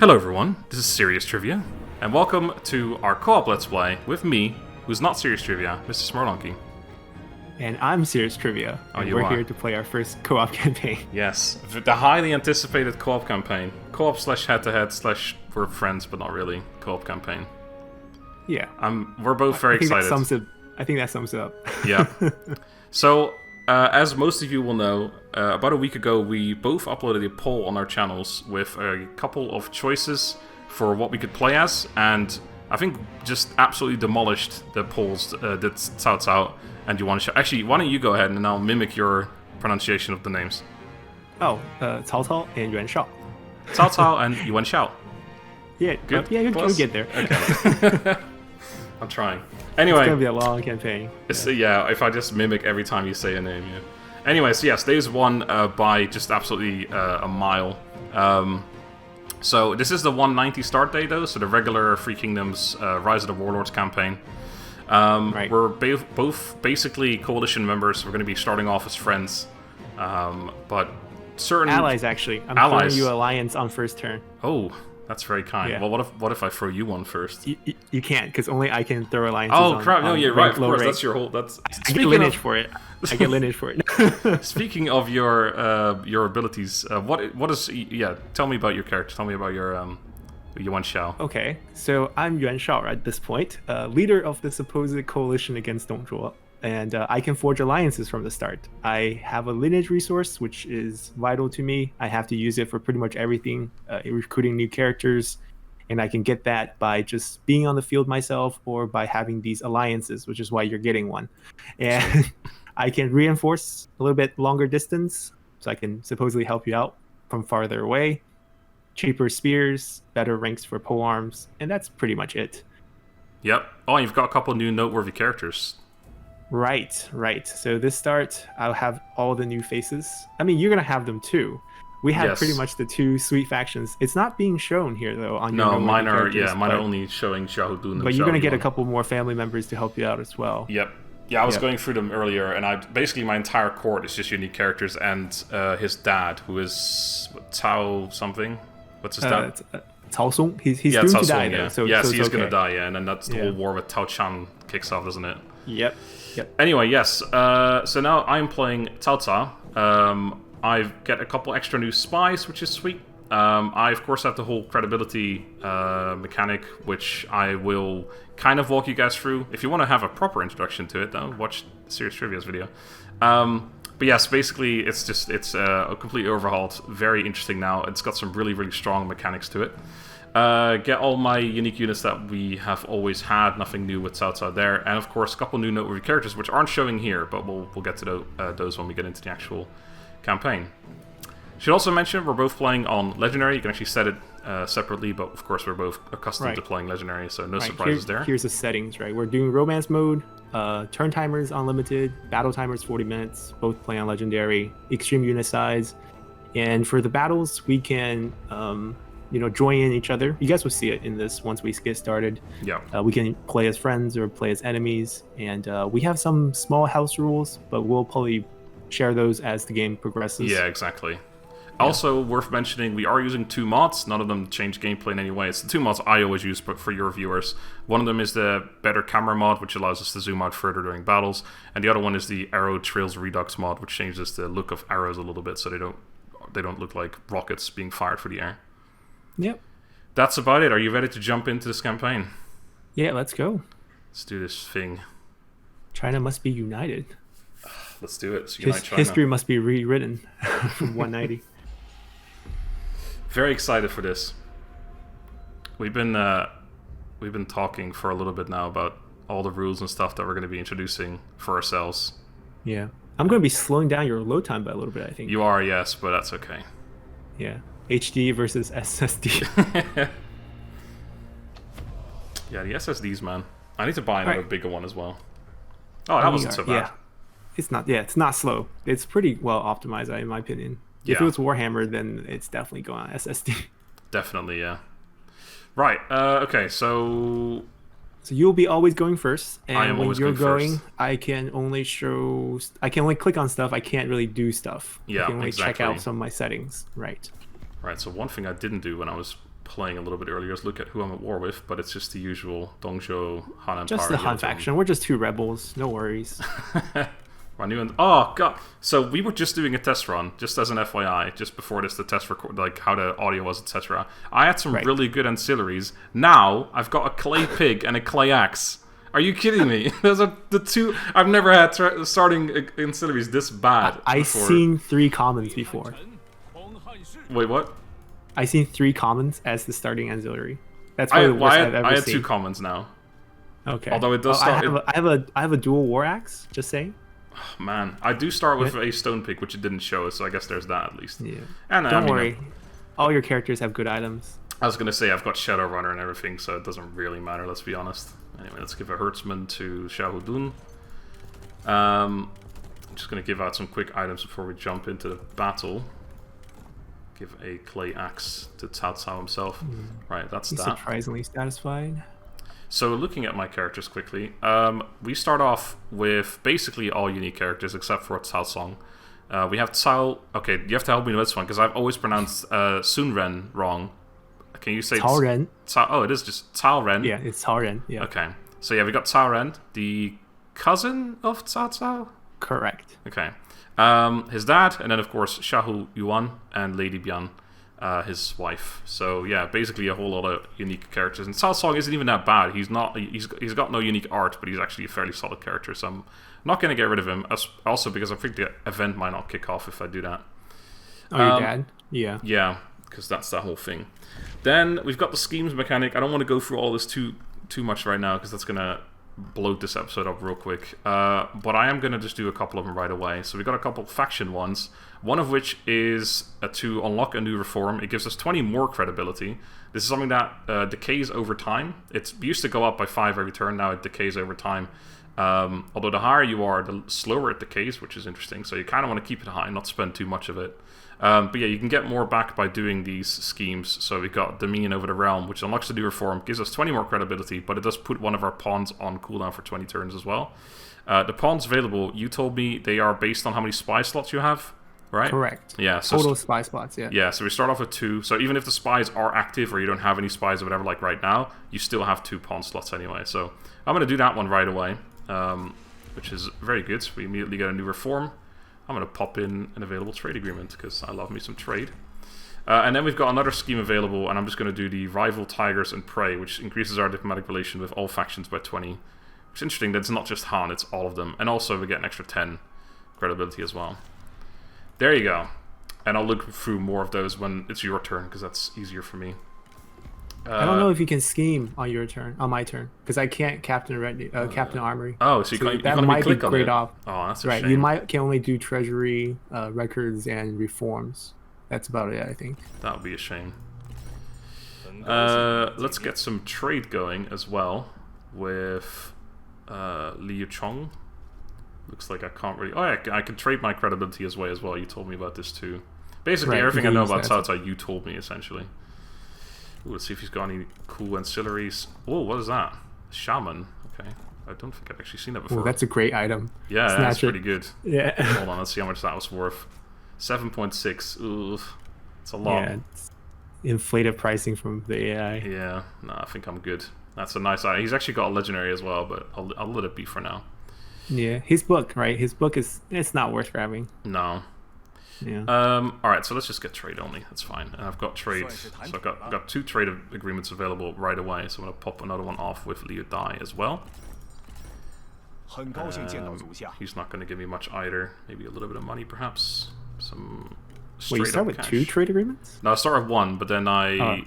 Hello everyone, this is SeriousTrivia, and welcome to our co-op Let's Play with me, who's not SeriousTrivia, Mr. Smurlonky. And I'm SeriousTrivia, and we're here to play our first co-op campaign. Yes, the highly anticipated co-op campaign. Co-op slash head-to-head slash we're friends, but not really, co-op campaign. Yeah. We're both very excited. I think that sums it up. Yeah. So, as most of you will know, about a week ago we both uploaded a poll on our channels with a couple of choices for what we could play as, and I think just absolutely demolished the polls that Cao Cao and Yuan Shao. Actually, why don't you go ahead and I'll mimic your pronunciation of the names. Oh, Cao Cao and Yuan Shao. Cao Cao and Yuan Shao. Yeah, good. You'll get there. Okay. I'm trying. Anyway, it's gonna be a long campaign. Yeah, if I just mimic every time you say a name. Yeah. Anyways, yes, Days won by just absolutely a mile. So this is the 190 start day though, so the regular Free Kingdoms Rise of the Warlords campaign. Right. We're both basically coalition members. We're going to be starting off as friends, but certain allies actually. I'm throwing you alliance on first turn. Oh. That's very kind. Yeah. Well, what if I throw you one first? You can't, because only I can throw alliances. Oh crap! No, you're right. Of course, rate. that's your whole. That's. I get lineage for it. I get lineage for it. Speaking of your abilities, what is? Yeah, tell me about your character. Tell me about your Yuan Shao. Okay, so I'm Yuan Shao at this point, leader of the supposed coalition against Dongzhuo. And I can forge alliances from the start. I have a lineage resource, which is vital to me. I have to use it for pretty much everything, recruiting new characters. And I can get that by just being on the field myself or by having these alliances, which is why you're getting one. And I can reinforce a little bit longer distance, so I can supposedly help you out from farther away. Cheaper spears, better ranks for polearms, and that's pretty much it. Yep. Oh, you've got a couple new noteworthy characters. Right. So this start, I'll have all the new faces. I mean, you're going to have them too. We have pretty much the two sweet factions. It's not being shown here, though. On your mine are only showing Xiaodun. But you're going to get a couple more family members to help you out as well. Yep. Yeah, I was going through them earlier, and basically my entire court is just unique characters, and his dad, who is Cao something. What's his dad? Cao Song. He's doomed to die, though. So yes, so he's going to die, yeah. And then that's the whole war with Tao Chan kicks off, doesn't it? Yep. Anyway, yes. So now I'm playing Cao Cao. I get a couple extra new spies, which is sweet. I of course have the whole credibility mechanic, which I will kind of walk you guys through. If you want to have a proper introduction to it, though, watch SeriousTrivia's video. But yes, basically it's a completely overhauled, very interesting now. It's got some really, really strong mechanics to it. Get all my unique units that we have always had, nothing new with Cao Cao there, and of course a couple new noteworthy characters which aren't showing here, but we'll get to those when we get into the actual campaign. Should also mention we're both playing on Legendary. You can actually set it separately, but of course we're both accustomed to playing Legendary, so no surprises there. Here's the settings, right? We're doing Romance mode, turn timers unlimited, battle timers 40 minutes, both play on Legendary, extreme unit size, and for the battles we can join in each other. You guys will see it in this once we get started. Yeah. We can play as friends or play as enemies, and we have some small house rules, but we'll probably share those as the game progresses. Yeah, exactly. Also, worth mentioning, we are using two mods. None of them change gameplay in any way. It's the two mods I always use, but for your viewers. One of them is the Better Camera mod, which allows us to zoom out further during battles, and the other one is the Arrow Trails Redux mod, which changes the look of arrows a little bit, so they don't look like rockets being fired through the air. Yep. That's about it. Are you ready to jump into this campaign? Yeah, let's go. Let's do this thing. China must be united. Let's do it. Unite China. History must be rewritten from 190. Very excited for this. We've been talking for a little bit now about all the rules and stuff that we're going to be introducing for ourselves. Yeah. I'm going to be slowing down your load time by a little bit, I think. You are, yes, but that's okay. Yeah. HD versus SSD. Yeah, the SSDs, man. I need to buy another bigger one as well. Oh, that wasn't so bad. Yeah. It's not slow. It's pretty well optimized, in my opinion. Yeah. If it was Warhammer, then it's definitely going on SSD. Definitely, yeah. Right. Okay. So you'll be always going first, and I am when you're going, first. I can only click on stuff. I can't really do stuff. Yeah, I can only exactly. check out some of my settings. Right. So one thing I didn't do when I was playing a little bit earlier is look at who I'm at war with, but it's just the usual Dongzhou, Han Empire. Just the Han faction. We're just 2 rebels. No worries. Oh god! So we were just doing a test run, just as an FYI, just before this, the test record, like how the audio was, etc. I had some really good ancillaries. Now I've got a clay pig and a clay axe. Are you kidding me? Those are the 2. I've never had starting ancillaries this bad. I've seen 3 commons before. Wait, what? I've seen 3 commons as the starting auxiliary. That's one of the worst I've ever seen. I had 2 commons now. Okay. Although it does start. I have a dual war axe. Just saying. Oh, man, I do start with a stone pick, which it didn't show, so I guess there's that at least. Yeah. And don't worry, all your characters have good items. I was gonna say I've got Shadowrunner and everything, so it doesn't really matter. Let's be honest. Anyway, let's give a herdsman to Xiahou I'm just gonna give out some quick items before we jump into the battle. Give a clay axe to Cao Cao himself. Right, that's He's that. Surprisingly satisfied. So looking at my characters quickly, we start off with basically all unique characters except for Cao Song. We have Cao. Okay, you have to help me with this one because I've always pronounced Sun Ren wrong. Can you say Cao Ren? Oh, it is just Cao Ren. Yeah, it's Cao Ren. Yeah. Okay, so yeah, we got Cao Ren, the cousin of Cao Cao. Correct. Okay, his dad, and then of course Xiahou Yuan and Lady Bian. His wife. So yeah, basically a whole lot of unique characters. And Cao Song isn't even that bad. He's got no unique art, but he's actually a fairly solid character. So I'm not going to get rid of him. Also because I think the event might not kick off if I do that. Oh, your dad? Yeah. Yeah, because that's that whole thing. Then we've got the schemes mechanic. I don't want to go through all this too much right now because that's going to bloat this episode up real quick. But I am going to just do a couple of them right away. So we got a couple faction ones. One of which is to unlock a new reform. It gives us 20 more credibility. This is something that decays over time. It used to go up by 5 every turn. Now it decays over time. Although the higher you are, the slower it decays, which is interesting. So you kind of want to keep it high and not spend too much of it. But yeah, you can get more back by doing these schemes. So we've got Dominion over the Realm, which unlocks the new reform, gives us 20 more credibility, but it does put one of our pawns on cooldown for 20 turns as well. The pawns available, you told me they are based on how many spy slots you have, right? Correct. Yeah. So total spy spots, yeah. Yeah, so we start off with 2. So even if the spies are active or you don't have any spies or whatever, like right now, you still have 2 pawn slots anyway. So I'm going to do that one right away, which is very good. So we immediately get a new reform. I'm going to pop in an available trade agreement because I love me some trade. And then we've got another scheme available, and I'm just going to do the rival tigers and prey, which increases our diplomatic relation with all factions by 20. It's interesting that it's not just Han, it's all of them. And also we get an extra 10 credibility as well. There you go. And I'll look through more of those when it's your turn, because that's easier for me. I don't know if you can scheme on your turn, on my turn, because I can't Captain Armory. Oh, so you can't might click be on great it. off. Oh, that's a right. shame. You can only do treasury, records, and reforms. That's about it, I think. That would be a shame. Let's get some trade going as well with Liu Chong. Looks like I can't really... Oh, yeah, I can trade my credibility as well. You told me about this too. Basically, everything I know about Cao Cao, you told me, essentially. Ooh, let's see if he's got any cool ancillaries. Oh, what is that? Shaman. Okay. I don't think I've actually seen that before. Ooh, that's a great item. Yeah, that's pretty good. Yeah. Hold on, let's see how much that was worth. 7.6. Ooh, it's a lot. Yeah, it's inflated pricing from the AI. Yeah, no, I think I'm good. That's a nice item. He's actually got a legendary as well, but I'll let it be for now. Yeah, his book, right? His book it's not worth grabbing. No. Yeah. All right, so let's just get trade only. That's fine. And I've got trade, so I've got 2 trade agreements available right away. So I'm gonna pop another one off with Liu Dai as well. He's not gonna give me much either. Maybe a little bit of money, perhaps. Some. Wait, you start with cash. 2 trade agreements? No, I start with 1, but then I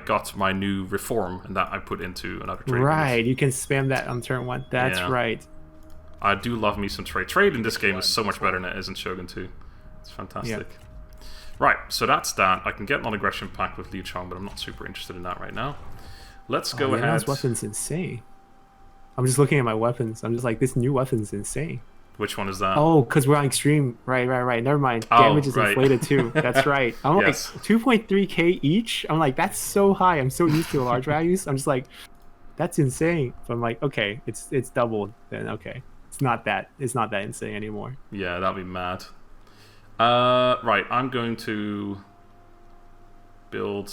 got my new reform, and that I put into another trade. Right, agreement. you can spam that on turn 1. That's right. I do love me some trade. Trade in this game is so much better than it is in Shogun 2. It's fantastic. Yep. Right, so that's that. I can get an aggression pack with Liu Chong, but I'm not super interested in that right now. Let's go ahead. This weapon's insane. I'm just looking at my weapons. I'm just like, this new weapon's insane. Which one is that? Oh, because we're on extreme. Right. Never mind. Damage is inflated too. That's right. I'm like 2.3k each. I'm like, that's so high. I'm so used to large values. I'm just like, that's insane. But I'm like, okay, it's doubled. Then okay, it's not that insane anymore. Yeah, that'd be mad. Right, I'm going to build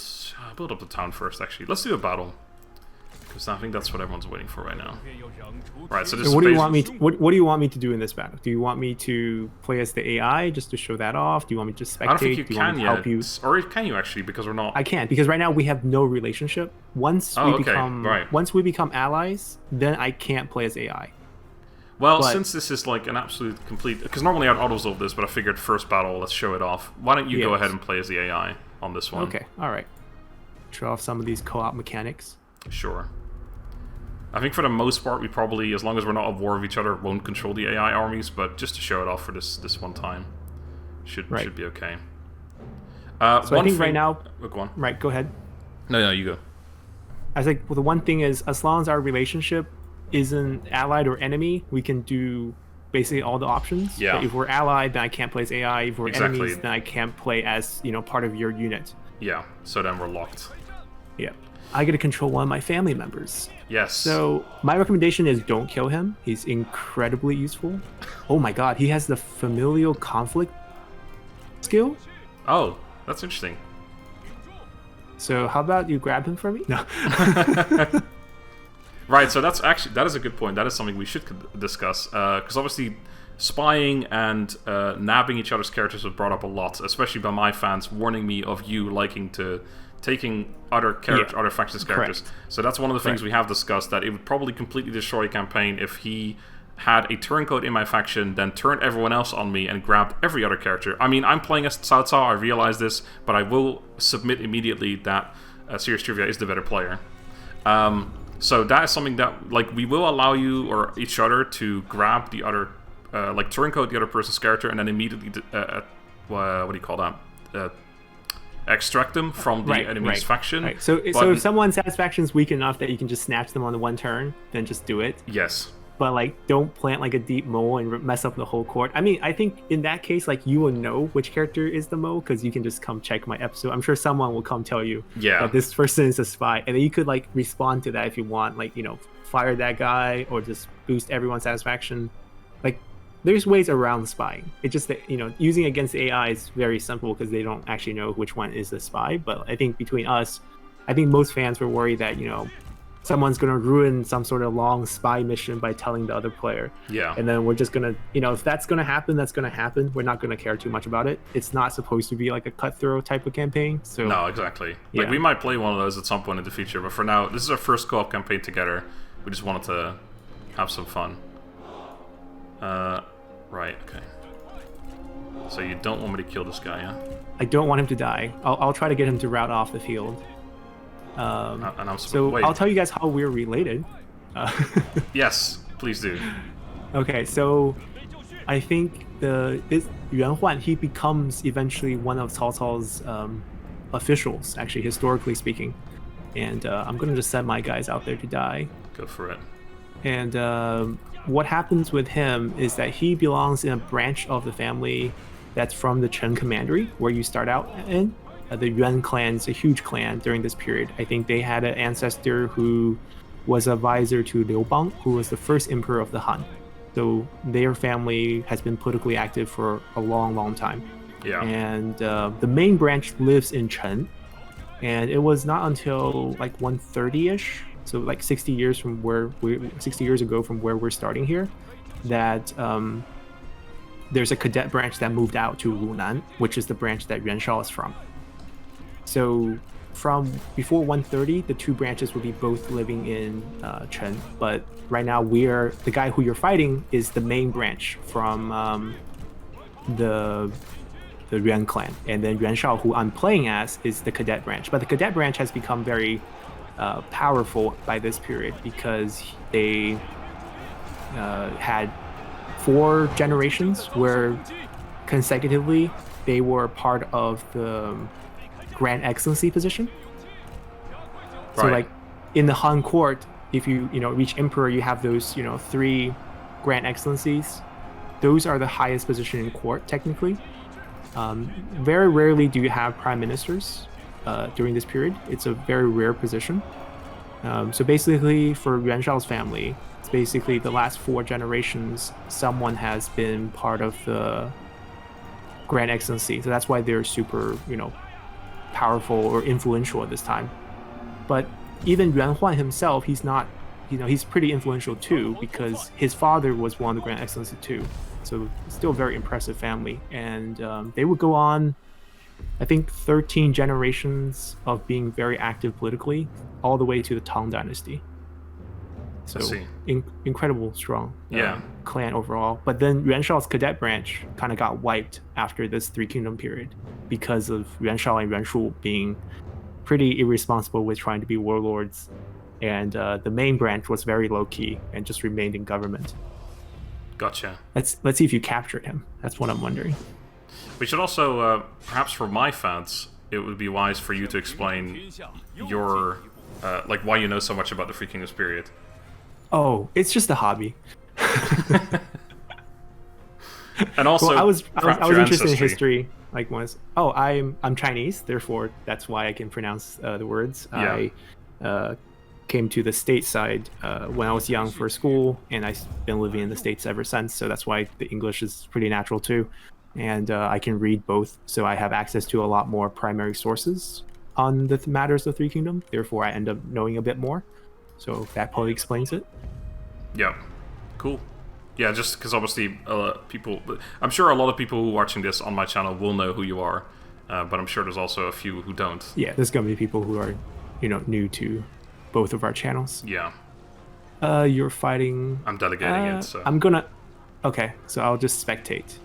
up the town first. Actually, let's do a battle. Because I think that's what everyone's waiting for right now. Right, so this what do you want me to, what do you want me to do in this battle? Do you want me to play as the AI just to show that off? Do you want me to just spectate? I don't think you can yet. Help you? Or can you actually? Because we're not. I can't, because right now we have no relationship. Once we become allies, then I can't play as AI. Well, since this is like an absolute complete... Because normally I'd auto-resolve this, but I figured first battle, let's show it off. Why don't you go ahead and play as the AI on this one? Okay, alright. Show off some of these co-op mechanics. Sure. I think for the most part, we probably, as long as we're not at war with each other, won't control the AI armies, but just to show it off for this one time, should be okay. So I think right now... Go on. Right, go ahead. No, you go. I think the one thing is, as long as our relationship isn't allied or enemy, we can do basically all the options. Yeah. But if we're allied, then I can't play as AI. If we're enemies, then I can't play as, part of your unit. Yeah, so then we're locked. Yeah. I get to control one of my family members. Yes. So my recommendation is don't kill him. He's incredibly useful. Oh my god, he has the familial conflict skill. Oh, that's interesting. So how about you grab him for me? No. Right, so that is a good point. That is something we should discuss. Because obviously spying and nabbing each other's characters was brought up a lot, especially by my fans warning me of you liking to taking other factions' characters. Correct. So that's one of the things we have discussed, that it would probably completely destroy a campaign if he had a turncoat in my faction, then turned everyone else on me and grabbed every other character. I mean, I'm playing as Cao Cao, I realize this, but I will submit immediately that SeriousTrivia is the better player. So that is something that, like, we will allow you or each other to grab the other, like, turncoat the other person's character and then immediately, what do you call that? Extract them from the enemy's faction. Right. So if someone's satisfaction is weak enough that you can just snatch them on the one turn, then just do it. Yes. But like, don't plant like a deep mole and mess up the whole court. I mean, I think in that case, like, you will know which character is the mole because you can just come check my episode. I'm sure someone will come tell you that this person is a spy, and then you could like respond to that if you want, like, fire that guy or just boost everyone's satisfaction. Like, there's ways around spying. It's just that, using against AI is very simple because they don't actually know which one is the spy. But I think between us, I think most fans were worried that, someone's going to ruin some sort of long spy mission by telling the other player. Yeah. And then we're just going to, if that's going to happen, that's going to happen. We're not going to care too much about it. It's not supposed to be like a cutthroat type of campaign. So no, exactly. Like, we might play one of those at some point in the future, but for now, this is our first co-op campaign together. We just wanted to have some fun. Right, okay. So you don't want me to kill this guy, yeah? I don't want him to die. I'll try to get him to route off the field. So I'll tell you guys how we're related. Yes, please do. Okay, so I think Yuan Huan, he becomes eventually one of Cao Cao's officials, actually, historically speaking. And I'm going to just send my guys out there to die. Go for it. And what happens with him is that he belongs in a branch of the family that's from the Chen commandery, where you start out in. The Yuan clan is a huge clan during this period. I think they had an ancestor who was advisor to Liu Bang, who was the first emperor of the Han. So their family has been politically active for a long, long time. Yeah. And the main branch lives in Chen. And it was not until like 130-ish, so like 60 years ago from where we're starting here, that there's a cadet branch that moved out to Lunan, which is the branch that Yuan Shao is from. So from before 130, the two branches will be both living in Chen. But right now, the guy who you're fighting is the main branch from the Yuan clan. And then Yuan Shao, who I'm playing as, is the cadet branch. But the cadet branch has become very powerful by this period because they had 4 generations where consecutively they were part of the Grand Excellency position. Right. So like in the Han court, if you reach emperor, you have those 3 Grand Excellencies. Those are the highest position in court technically. Very rarely do you have prime ministers during this period. It's a very rare position. So basically for Yuan Shao's family, it's basically the last 4 generations someone has been part of the Grand Excellency. So that's why they're super powerful or influential at this time. But even Yuan Huan himself, he's not, he's pretty influential too, because his father was one of the Grand Excellency too. So still a very impressive family. And they would go on, I think, 13 generations of being very active politically, all the way to the Tang Dynasty. So incredible, strong clan overall. But then Yuan Shao's cadet branch kind of got wiped after this Three Kingdom period because of Yuan Shao and Yuan Shu being pretty irresponsible with trying to be warlords. And the main branch was very low-key and just remained in government. Gotcha. Let's see if you captured him. That's what I'm wondering. We should also, perhaps for my fans, it would be wise for you to explain your, like, why you know so much about the Three Kingdoms period. Oh, it's just a hobby. And also, well, I was interested in history. Like once, I'm Chinese, therefore that's why I can pronounce the words. Yeah. I came to the stateside when I was young for school, and I've been living in the States ever since. So that's why the English is pretty natural too, and I can read both. So I have access to a lot more primary sources on the matters of Three Kingdom. Therefore, I end up knowing a bit more. So that probably explains it. Yeah, cool. Yeah, just because obviously people... I'm sure a lot of people who are watching this on my channel will know who you are, but I'm sure there's also a few who don't. Yeah, there's going to be people who are, new to both of our channels. Yeah. You're fighting... I'm delegating it, so... I'm gonna... Okay, so I'll just spectate.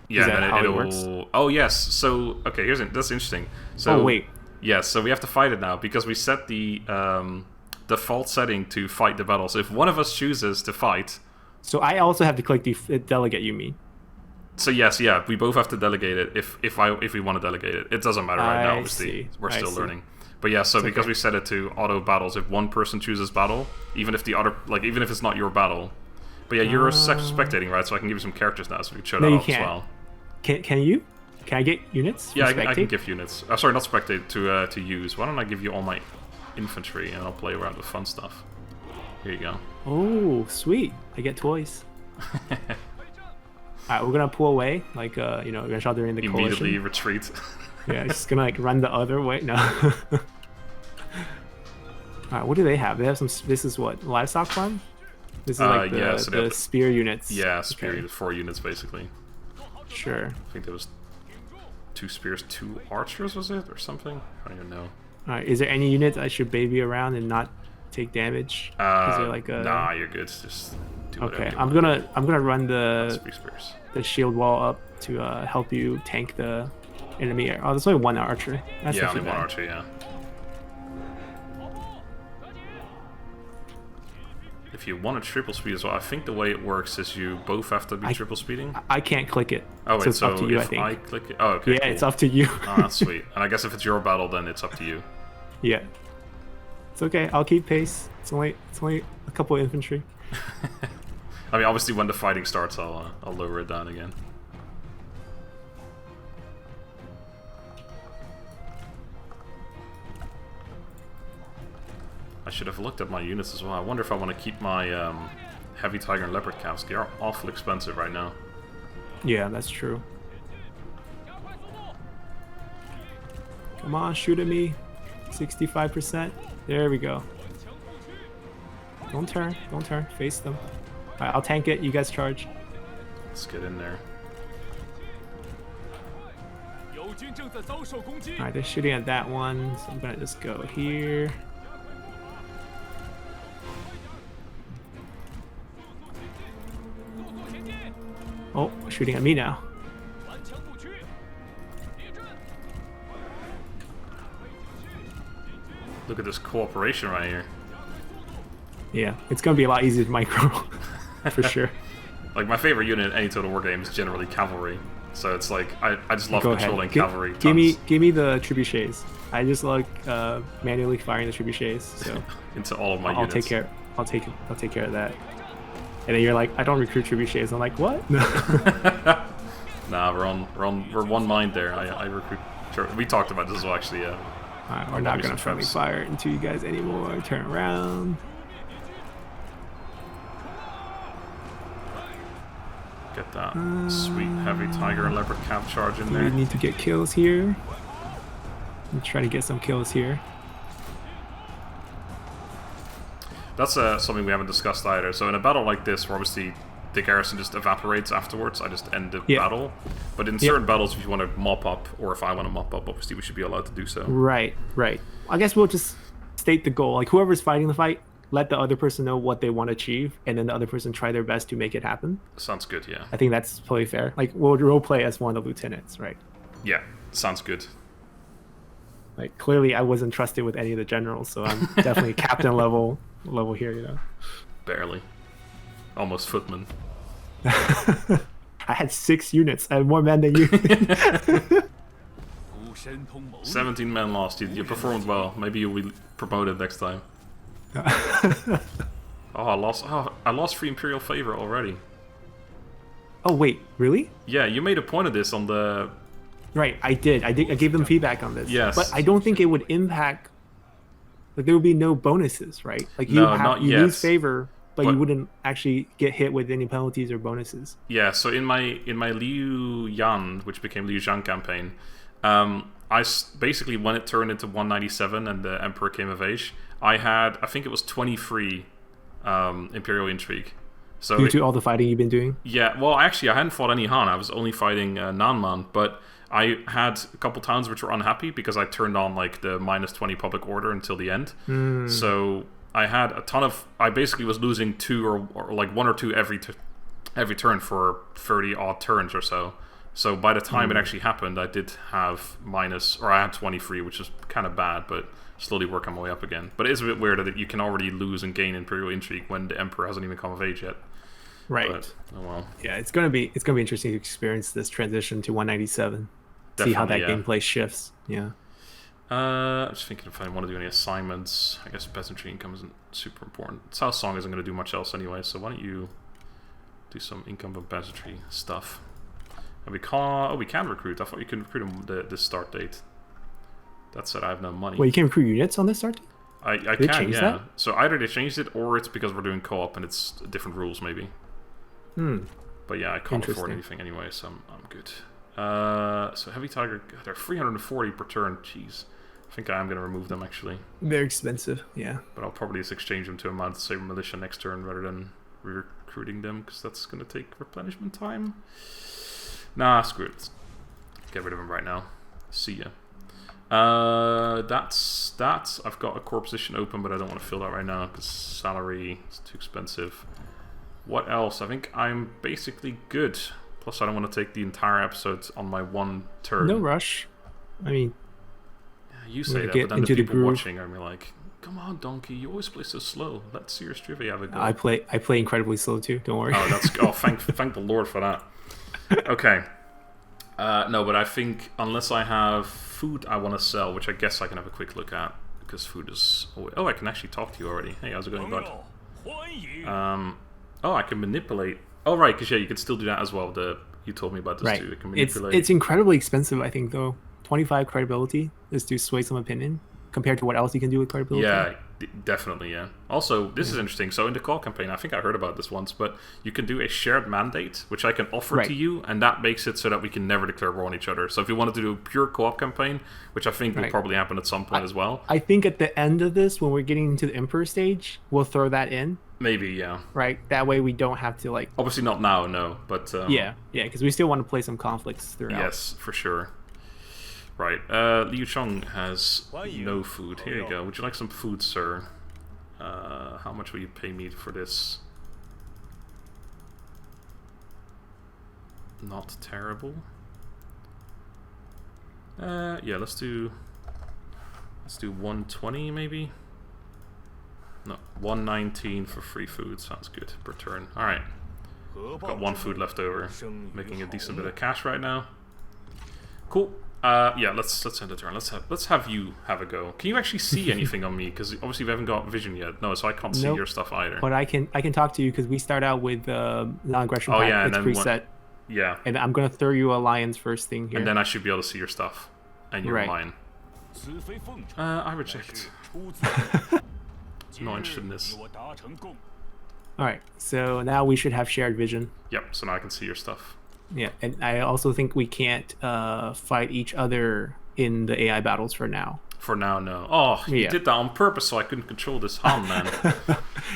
Yeah, and then it'll... Works? Oh, yes. So, okay, that's interesting. So, oh, wait. Yes, so we have to fight it now, because we set the default setting to fight the battle. So if one of us chooses to fight... So I also have to click the delegate, you mean? So yes, yeah, we both have to delegate it if we want to delegate it. It doesn't matter right now, obviously. We're still learning. But yeah, so because we set it to auto battles, if one person chooses battle, even if the other, like, even if it's not your battle. But yeah, you're spectating, right? So I can give you some characters now, so we can show that off as well. Can you? Can I get units? Yeah, I can give units. Sorry, not spectate, to use. Why don't I give you all my infantry and I'll play around with fun stuff. Here you go. Oh, sweet. I get toys. Alright, we're gonna pull away, like, Yuan Shao during the coalition. Immediately retreat. Yeah, just gonna, like, run the other way. No. Alright, what do they have? They have some, this is what, livestock farm? This is like the spear units. Yeah, spear units, 4 units basically. Sure. I think there was 2 spears, 2 archers, was it? Or something? I don't even know. Alright, is there any units I should baby around and not take damage? Is there like a... Nah, you're good. Just do whatever. Okay, I'm gonna run the shield wall up to help you tank the enemy. Oh, there's only 1 archer. That's yeah, not only too 1 bad. archer. Yeah. If you want a triple speed as well, I think the way it works is you both have to be triple speeding. I can't click it. Oh wait, so it's up to you, I think. I click it, oh okay. Yeah, cool. It's up to you. Oh, that's sweet. And I guess if it's your battle, then it's up to you. Yeah. It's okay. I'll keep pace. It's only a couple of infantry. I mean, obviously, when the fighting starts, I'll lower it down again. I should have looked at my units as well. I wonder if I want to keep my heavy tiger and leopard caps. They are awful expensive right now. Yeah, that's true. Come on, shoot at me. 65%. There we go. Don't turn. Don't turn. Face them. Alright, I'll tank it. You guys charge. Let's get in there. Alright, they're shooting at that one, so I'm gonna just go here. Oh, shooting at me now. Look at this cooperation right here. Yeah, it's gonna be a lot easier to micro, for sure. Like, my favorite unit in any Total War game is generally cavalry. So it's like, I just love controlling cavalry. Give me the trebuchets. I just like manually firing the trebuchets. So into all of my units. I'll take care of that. And then you're like, I don't recruit trebuchets. I'm like, what? Nah, we're one mind there. I recruit. We talked about this as well, actually. Yeah. Alright, we're not gonna friendly fire into you guys anymore. Turn around. Get that sweet heavy tiger and leopard cap charge in there. We need to get kills here. I'm trying to get some kills here. That's something we haven't discussed either. So in a battle like this, where obviously the garrison just evaporates afterwards, I just end the battle. But in certain battles, if you want to mop up, or if I want to mop up, obviously we should be allowed to do so. Right. I guess we'll just state the goal. Like, whoever's fighting the fight, let the other person know what they want to achieve, and then the other person try their best to make it happen. Sounds good, yeah. I think that's totally fair. Like, we'll role play as one of the lieutenants, right? Yeah, sounds good. Like, clearly I wasn't trusted with any of the generals, so I'm definitely captain level here, you know. Barely. Almost footman. I had 6 units. I had more men than you. 17 men lost. You performed well. Maybe you'll be promoted next time. I lost 3 Imperial favor already. Oh wait, really? Yeah, you made a point of this on the... Right, I did. I gave them feedback on this. Yes. But I don't think it would impact... Like, there would be no bonuses, right? Like, you lose favor, but you wouldn't actually get hit with any penalties or bonuses. Yeah, so in my Liu Yan, which became Liu Zhang campaign, basically, when it turned into 197 and the Emperor came of age, I think it was 23 Imperial intrigue. So due to all the fighting you've been doing? Yeah, well, actually, I hadn't fought any Han. I was only fighting Nanman, but I had a couple towns which were unhappy because I turned on like the -20 public order until the end. So I had a ton of... I basically was losing 2 or like 1 or 2 every turn for 30 odd turns or so. So by the time it actually happened, I did have I had 23, which is kind of bad, but slowly working my way up again. But it is a bit weird that you can already lose and gain Imperial intrigue when the Emperor hasn't even come of age yet. Right. But, oh well. Yeah, it's gonna be interesting to experience this transition to 197. Definitely, see how that gameplay shifts. Yeah. I'm just thinking if I want to do any assignments. I guess peasantry income isn't super important. South Song isn't going to do much else anyway, so why don't you do some income from peasantry stuff? And we can recruit. I thought you could recruit them this start date. That said, I have no money. Wait, you can recruit units on this start date? I can, yeah. That? So either they changed it, or it's because we're doing co-op and it's different rules, maybe. But yeah, I can't afford anything anyway, so I'm good. So Heavy Tiger, they're 340 per turn. Jeez. I think I am going to remove them, actually. Very expensive, yeah. But I'll probably just exchange them to a Mount Saber Militia next turn rather than recruiting them, because that's going to take replenishment time. Nah, screw it. Get rid of them right now. See ya. That's that. I've got a core position open, but I don't want to fill that right now because salary is too expensive. What else? I think I'm basically good. Plus, I don't want to take the entire episode on my one turn. No rush. I mean, yeah, you say that, but then the people watching are like, "Come on, donkey! You always play so slow. Let SeriousTrivia have a go." I play incredibly slow too. Don't worry. Oh, thank the Lord for that. Okay. No, but I think unless I have food I want to sell, which I guess I can have a quick look at, because food is... Oh, I can actually talk to you already. Hey, how's it going, bud? Oh, I can manipulate. Oh, right, because yeah, you can still do that as well. You told me about this too. You can manipulate. It's incredibly expensive, I think, though. 25 credibility is to sway some opinion compared to what else you can do with credibility. Yeah, definitely, yeah. Also, this is interesting. So in the call campaign, I think I heard about this once, but you can do a shared mandate, which I can offer to you, and that makes it so that we can never declare war on each other. So if you wanted to do a pure co-op campaign, which I think will probably happen at some point as well. I think at the end of this, when we're getting into the Emperor stage, we'll throw that in. Maybe, yeah. Right? That way we don't have to, like... Obviously not now, no, but... yeah, because we still want to play some conflicts throughout. Yes, for sure. Right, Liu Chong has no food. Here you go. Would you like some food, sir? How much will you pay me for this? Not terrible. Yeah, let's do 120 maybe. No, 119 for free food. Sounds good per turn. All right, I've got 1 food left over, making a decent bit of cash right now. Cool. Yeah, let's end the turn. Let's have you have a go. Can you actually see anything on me? Because obviously we haven't got vision yet. No, so I can't see your stuff either. But I can talk to you because we start out with non-aggression. Yeah, it's preset. Yeah. And I'm gonna throw you alliance first thing here. And then I should be able to see your stuff, and you're mine. I reject. I'm not interested in this. Alright, so now we should have shared vision. Yep, so now I can see your stuff. Yeah, and I also think we can't fight each other in the AI battles for now. For now, no. Oh, you Yeah. did that on purpose so I couldn't control this Han, man.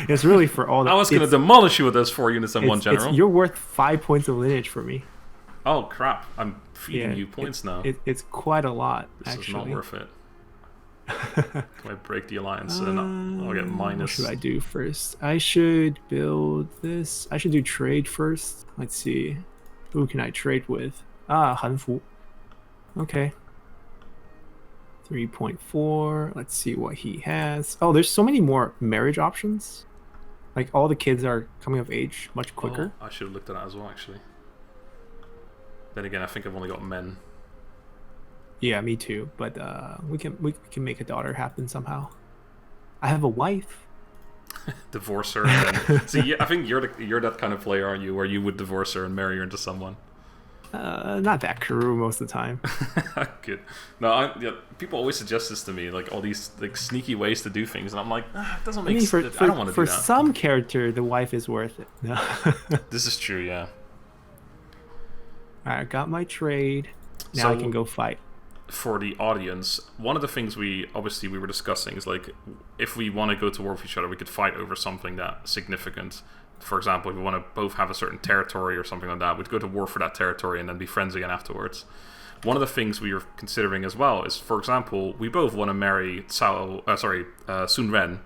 It's really for all the... I was going to demolish you with those 4 units and 1 general. You're worth 5 points of lineage for me. Oh, crap. I'm feeding you points now. It's quite a lot, this actually. Is not worth it. Can I break the alliance? And I'll get minus. What should I do first? I should build this. I should do trade first. Let's see. Who can I trade with? Hanfu. Okay. 3.4. Let's see what he has. Oh, there's so many more marriage options. Like, all the kids are coming of age much quicker. Oh, I should have looked at that as well, actually. Then again, I think I've only got men. Yeah, me too. But we can make a daughter happen somehow. I have a wife. Divorce her. And then... See, I think you're that kind of player, aren't you? Where you would divorce her and marry her into someone. Not that crew most of the time. Good. No, people always suggest this to me, like all these like sneaky ways to do things, and I'm like, it doesn't make sense. I don't want to do that. For some character, the wife is worth it. No. This is true, yeah. Alright, I got my trade. Now I can go fight. For the audience, one of the things we were discussing is like, if we want to go to war with each other, we could fight over something that's significant. For example, if we want to both have a certain territory or something like that, we'd go to war for that territory and then be friends again afterwards. One of the things we were considering as well is, for example, we both want to marry Sun Ren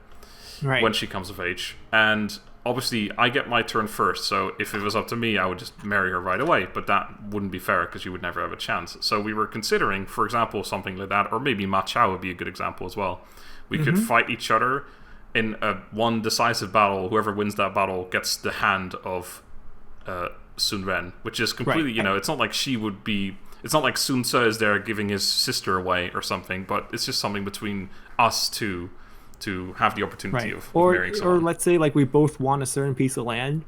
when she comes of age. And obviously, I get my turn first, so if it was up to me, I would just marry her right away. But that wouldn't be fair because you would never have a chance. So we were considering, for example, something like that, or maybe Ma Chao would be a good example as well. We could fight each other in one decisive battle. Whoever wins that battle gets the hand of Sun Ren, which is completely, it's not like she would be... It's not like Sun Ce is there giving his sister away or something, but it's just something between us two to have the opportunity of marrying someone. Or let's say like we both want a certain piece of land,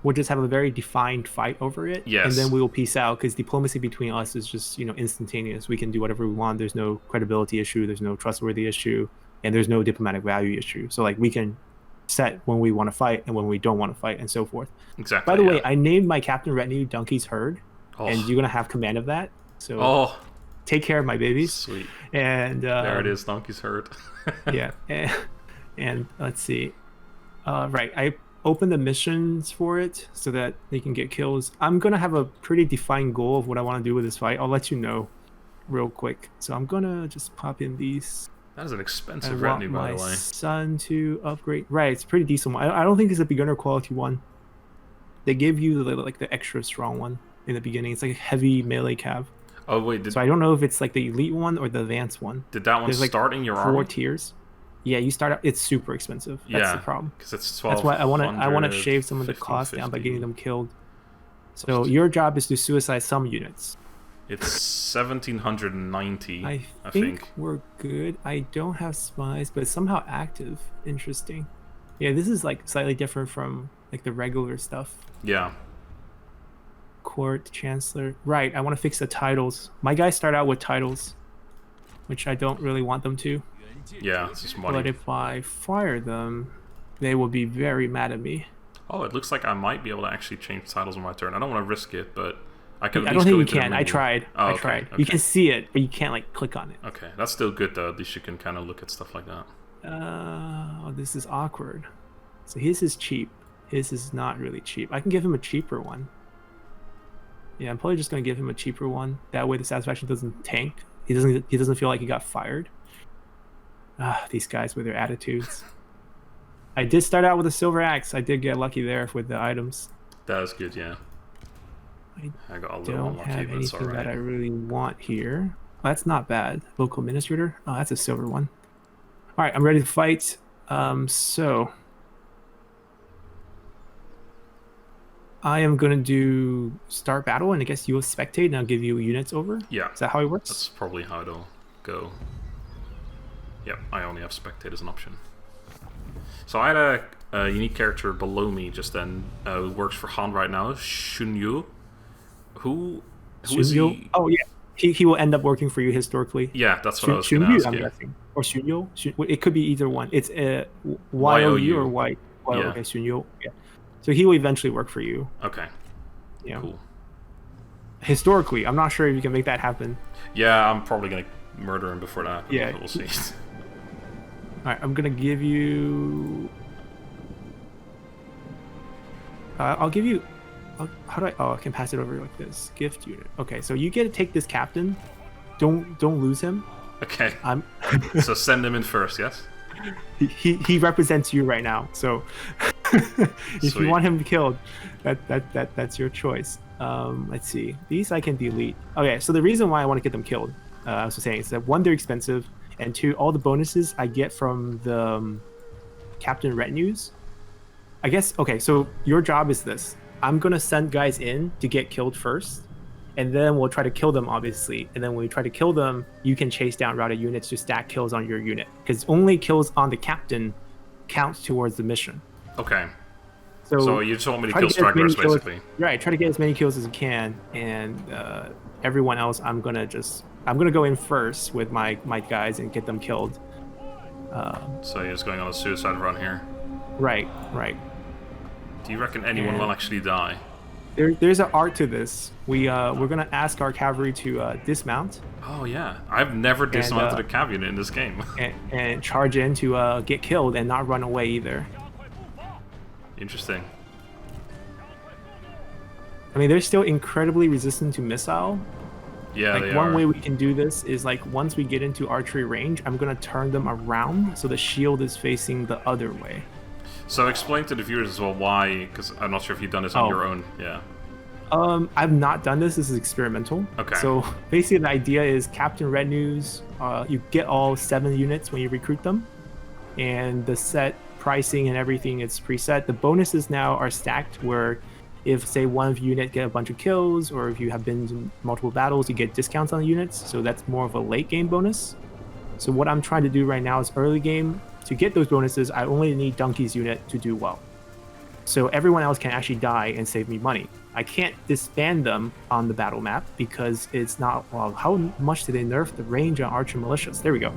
we'll just have a very defined fight over it, and then we will peace out, because diplomacy between us is just instantaneous. We can do whatever we want. There's no credibility issue, there's no trustworthy issue, and there's no diplomatic value issue. So like we can set when we want to fight and when we don't want to fight and so forth. Exactly. By the way, I named my captain retinue Donkey's Herd, and you're gonna have command of that. So take care of my babies. Sweet. And there it is, Donkey's Herd. Yeah. And let's see. Right, I opened the missions for it so that they can get kills. I'm gonna have a pretty defined goal of what I want to do with this fight. I'll let you know real quick. So I'm gonna just pop in these. That is an expensive retinue, by the way. My son to upgrade. Right, it's a pretty decent one. I don't think it's a beginner quality one. They give you the extra strong one in the beginning. It's like a heavy melee cav. Oh wait, so I don't know if it's like the elite one or the advanced one. Did that one start in your army? 4 tiers. Yeah, you start out. It's super expensive. That's the problem. Because it's 12. That's why I want to shave some of the cost down by getting them killed. So your job is to suicide some units. It's 1790. I think we're good. I don't have spies, but it's somehow active. Interesting. Yeah, this is like slightly different from like the regular stuff. Yeah. Court, Chancellor. Right, I want to fix the titles. My guys start out with titles, which I don't really want them to. Yeah, it's just money. But if I fire them, they will be very mad at me. Oh, it looks like I might be able to actually change titles on my turn. I don't want to risk it, but I can. I don't think you can. I tried. Oh, I tried. Okay. You can see it, but you can't like click on it. Okay, that's still good though. At least you can kind of look at stuff like that. Oh, this is awkward. So his is cheap. His is not really cheap. I can give him a cheaper one. Yeah, I'm probably just gonna give him a cheaper one. That way the satisfaction doesn't tank. He doesn't feel like he got fired. These guys with their attitudes. I did start out with a silver axe. I did get lucky there with the items. That was good, yeah. I got a little don't unlucky, have but it's anything alright. that I really want here. That's not bad. Local administrator. Oh, that's a silver one. All right, I'm ready to fight. So I am going to do start battle, and I guess you'll spectate, and I'll give you units over? Yeah. Is that how it works? That's probably how it'll go. Yep, I only have spectate as an option. So I had a unique character below me just then who works for Han right now, Shunyu. Who is he? Oh, yeah. He will end up working for you historically. Yeah, that's what I was going to ask. I'm guessing. Or Shunyu? It could be either one. It's Y-O-U or Y. Yeah. Okay, Shunyu. Yeah. So he will eventually work for you. Okay. Yeah. Cool. Historically, I'm not sure if you can make that happen. Yeah, I'm probably going to murder him before that. But Yeah. we'll see. All right, I'm gonna give you. I'll give you. How do I? Oh, I can pass it over like this. Gift unit. Okay, so you get to take this captain. Don't lose him. Okay. I'm. So send him in first, yes? he represents you right now. So if Sweet. you want him killed, that's your choice. Let's see. These I can delete. Okay, so the reason why I want to get them killed, I was saying, is that one, they're expensive, and two, all the bonuses I get from the captain retinues. I guess, okay, so your job is this. I'm gonna send guys in to get killed first, and then we'll try to kill them, obviously. And then when we try to kill them, you can chase down routed units to stack kills on your unit, because only kills on the captain counts towards the mission. Okay. So you just want me to try kill get as many stragglers, kills- basically. Right, try to get as many kills as you can, and everyone else, I'm gonna go in first with my guys and get them killed. So you're just going on a suicide run here. Right. Do you reckon anyone will actually die? There's an art to this. We're gonna ask our cavalry to dismount Oh yeah, I've never dismounted a cav unit in this game. and charge in to get killed and not run away either. Interesting. I mean, they're still incredibly resistant to missile. Yeah, Like they one are. way we can do this is like once we get into archery range, I'm gonna turn them around so the shield is facing the other way. So explain to the viewers as well why, because I'm not sure if you've done this on your own. Yeah. I've not done this. This is experimental. Okay. So basically, the idea is captain retinues. You get all 7 units when you recruit them, and the set pricing and everything is preset. The bonuses now are stacked where, if say one unit get a bunch of kills, or if you have been in multiple battles, you get discounts on the units. So that's more of a late game bonus. So what I'm trying to do right now is early game. To get those bonuses, I only need Donkey's unit to do well. So everyone else can actually die and save me money. I can't disband them on the battle map because it's not, well, how much do they nerf the range on archer militias? There we go.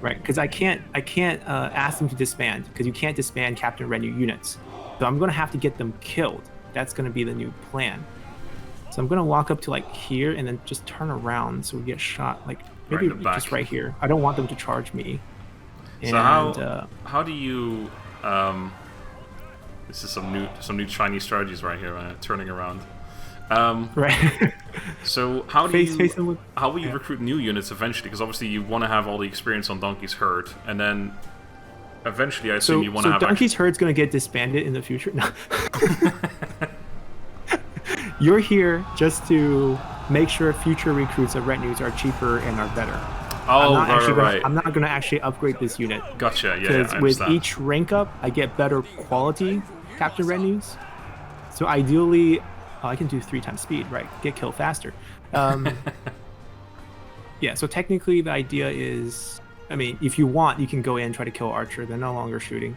Right, because I can't ask them to disband, because you can't disband captain retinue units. So I'm gonna have to get them killed. That's gonna be the new plan. So I'm gonna walk up to like here and then just turn around so we get shot, like maybe Right in the back. just right here. I don't want them to charge me. So how do you this is some new Chinese strategies right here, turning around. Right. So how do Face them with- how will you recruit new units eventually? Because obviously you want to have all the experience on Donkey's herd, and then eventually I assume you want to have Donkey's herd's gonna get disbanded in the future. No. You're here just to make sure future recruits of retinues are cheaper and are better. Oh, I'm right. not gonna actually upgrade this unit. Gotcha. Yeah, Because I with understand. each rank up, I get better quality captain retinues. So ideally, I can do 3 times speed, right? Get killed faster. Yeah, so technically the idea is, I mean, if you want, you can go in and try to kill archer. They're no longer shooting.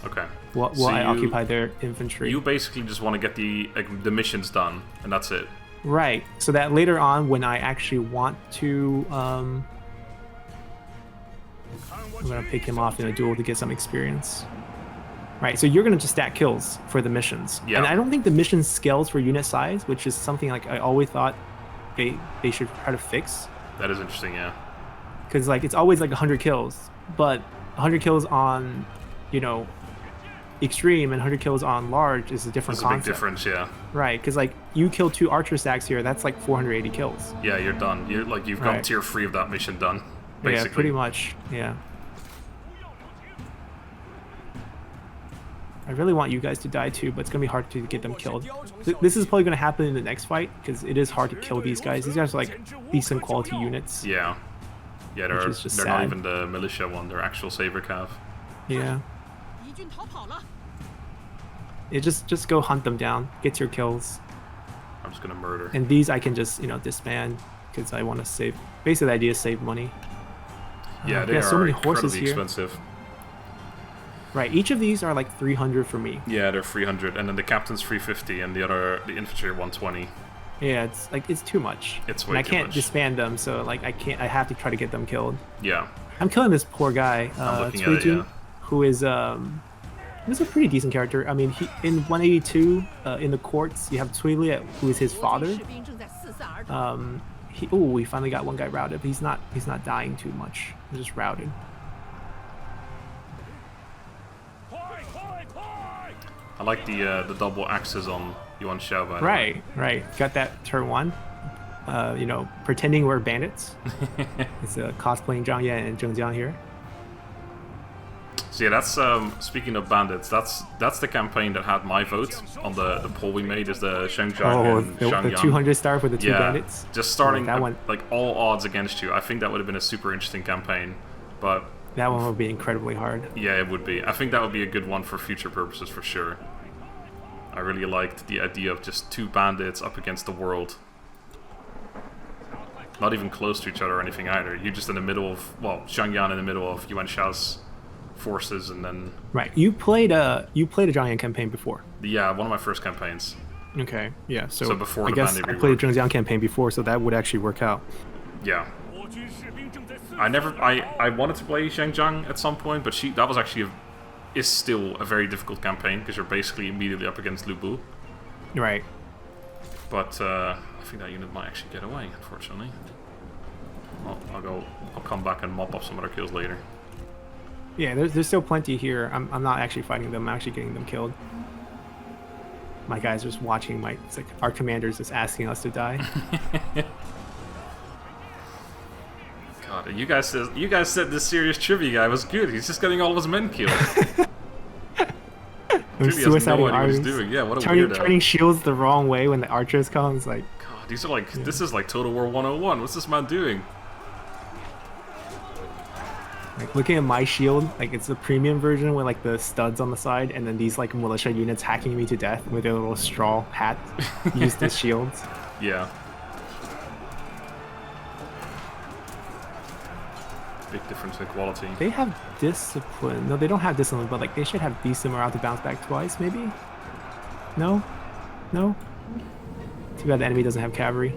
Okay. While So I occupy their infantry. You basically just want to get the missions done, and that's it. Right. So that later on, when I actually want to, I'm gonna pick him off in a duel to get some experience. Right. So you're gonna just stack kills for the missions. Yeah. And I don't think the mission scales for unit size, which is something like I always thought they should try to fix. That is interesting, yeah. Because like it's always like 100 kills, but 100 kills on, extreme and 100 kills on large is a different There's a big concept. difference, yeah. Right. Because like you kill 2 archer stacks here, that's like 480 kills. Yeah, you're done. You've got Right. tier 3 of that mission done, basically. Yeah, pretty much. Yeah. I really want you guys to die too, but it's gonna be hard to get them killed. This is probably gonna happen in the next fight because it is hard to kill these guys. These guys are like decent quality units. Yeah. Yeah, they're is just not sad. even the militia one, they're actual saber cav. Yeah. Yeah, just go hunt them down, get your kills, I'm just gonna murder. and these I can just disband because I want to save. Basically, the idea is save money. Yeah, they yeah, are so many horses incredibly here. expensive. Right, each of these are like 300 for me. Yeah, they're 300, and then the captain's 350, and the infantry are 120. Yeah, it's like it's too much. It's and way I too can't much. disband them, so like I have to try to get them killed. Yeah. I'm killing this poor guy, I'm looking at it, Suiyang, yeah. who is he's a pretty decent character. I mean, he in 182 in the courts you have Cui, who is his father. we finally got one guy routed, but he's not dying too much. He's just routed. I like the double axes on Yuan Shao. By the way. Right. Got that turn 1. You know, pretending we're bandits. It's cosplaying Zhang Yan and Zheng Jiang here. So yeah, that's speaking of bandits. That's the campaign that had my vote on the poll we made. Is the Shengzhang and the Zhangyan. 200 star for the 2 bandits. Just starting that one, like all odds against you. I think that would have been a super interesting campaign, but that one would be incredibly hard. Yeah, it would be. I think that would be a good one for future purposes for sure. I really liked the idea of just 2 bandits up against the world. Not even close to each other or anything either. You're just in the middle of, well, Zhang Yan in the middle of Yuan Shao's forces, and then... Right. You played a Zhang Yan campaign before. Yeah, one of my first campaigns. Okay, yeah. So before I guess I played a Zheng Jiang campaign before, so that would actually work out. Yeah. I wanted to play Zhengzhang at some point, but that was actually is still a very difficult campaign, because you're basically immediately up against Lu Bu. Right. But I think that unit might actually get away, unfortunately. Well, I'll come back and mop up some other kills later. Yeah, there's still plenty here. I'm not actually fighting them. I'm actually getting them killed. My guys are just watching. It's like our commander's just asking us to die. God, you guys said this serious trivia guy was good. He's just getting all of his men killed. Trivia has no idea what he's doing. Yeah, what a weirdo. Turning shields the wrong way when the archers come. It's like, God, these are like this is like Total War 101. What's this man doing? Like looking at my shield, like it's a premium version with like the studs on the side, and then these like militia units hacking me to death with their little straw hat used as shields. Yeah. Big difference in quality. They have discipline. No, they don't have discipline, but like they should have decent morale to bounce back twice, maybe? No? No? Too bad the enemy doesn't have cavalry.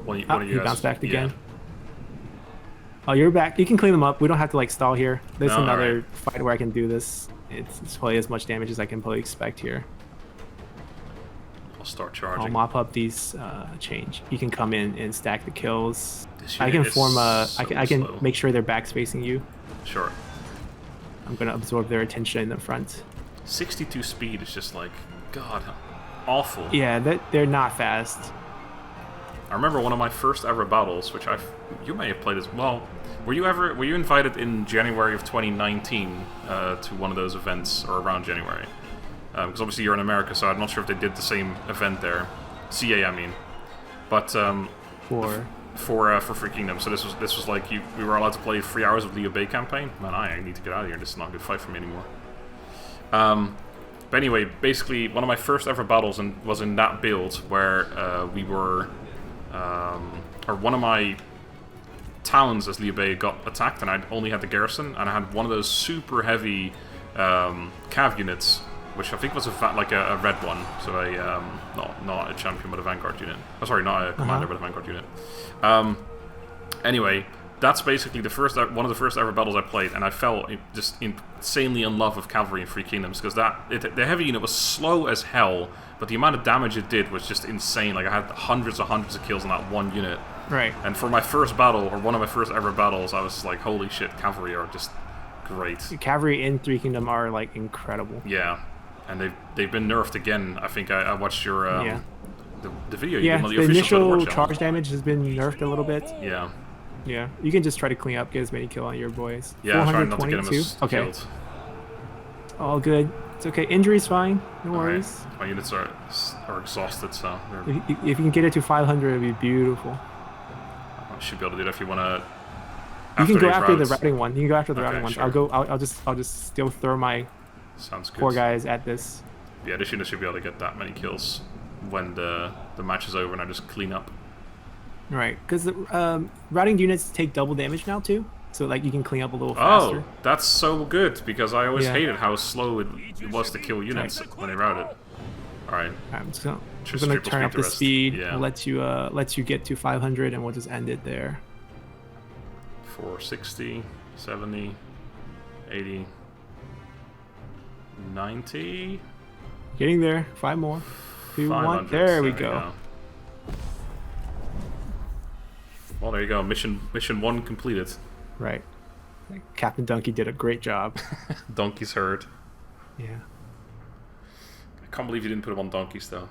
One of you he bounced back again. Oh, you're back. You can clean them up. We don't have to like stall here. There's another fight where I can do this. It's probably as much damage as I can probably expect here. I'll start charging. I'll mop up these change. You can come in and stack the kills. I can form a... I can make sure their back's facing you. Sure. I'm going to absorb their attention in the front. 62 speed is just like... God, awful. Yeah, they're not fast. I remember one of my first ever battles, which you may have played as well. Were you invited in January of 2019 to one of those events, or around January? Because obviously you're in America, so I'm not sure if they did the same event there. CA, I mean. But for Free Kingdom, so this was like we were allowed to play 3 hours of Liu Bei campaign. Man, I need to get out of here. This is not a good fight for me anymore. But anyway, basically one of my first ever battles was in that build where we were. Or one of my towns as Liu Bei got attacked, and I only had the garrison, and I had one of those super heavy cav units, which I think was like a red one, so not a champion but a vanguard unit. Oh, sorry, not a commander but a vanguard unit. Anyway, that's basically one of the first ever battles I played, and I fell just insanely in love with cavalry in Free Kingdoms, because the heavy unit was slow as hell, but the amount of damage it did was just insane. Like I had hundreds of kills on that one unit. Right. And for my first battle, or one of my first ever battles, I was like, holy shit, cavalry are just great. Cavalry in Free Kingdom are like incredible. Yeah, and they've been nerfed again. I think I watched your the video. Yeah, the initial charge damage has been nerfed a little bit. Yeah. Yeah, you can just try to clean up, get as many kill on your boys. Yeah, I'm trying not to get them as killed. All good. It's okay. Injury's fine. No worries. My units are exhausted, so... If you can get it to 500, it'd be beautiful. I should be able to do that if you want to... You can go after the routing one. You can go after the routing one. Sure. I'll just still throw my poor guys at this. Yeah, this unit should be able to get that many kills when the match is over and I just clean up. Right, because the routing units take double damage now too, so like you can clean up a little faster. Oh, that's so good, because I always hated how slow it was to kill units when they routed. All right, I'm gonna turn up the speed. Yeah. Let you get to 500, and we'll just end it there. 460, 70, 80, 90. Getting there. 5 more. 2, 1. There we go. Well, there you go. Mission 1 completed. Right. Captain Donkey did a great job. Donkey's herd. Yeah. I can't believe you didn't put them on donkeys, though.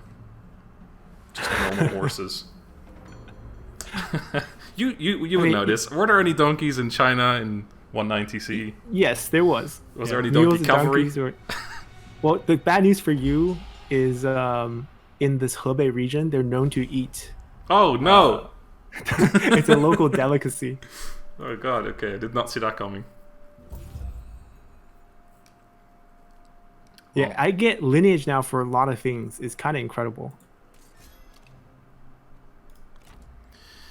Just normal horses. You would know this. Were there any donkeys in China in 190 CE? Yes, there was. Was there any donkey cavalry? Well, the bad news for you is in this Hebei region, they're known to eat. Oh, no! It's a local delicacy. Oh god, okay, I did not see that coming. Yeah, I get lineage now for a lot of things. It's kind of incredible.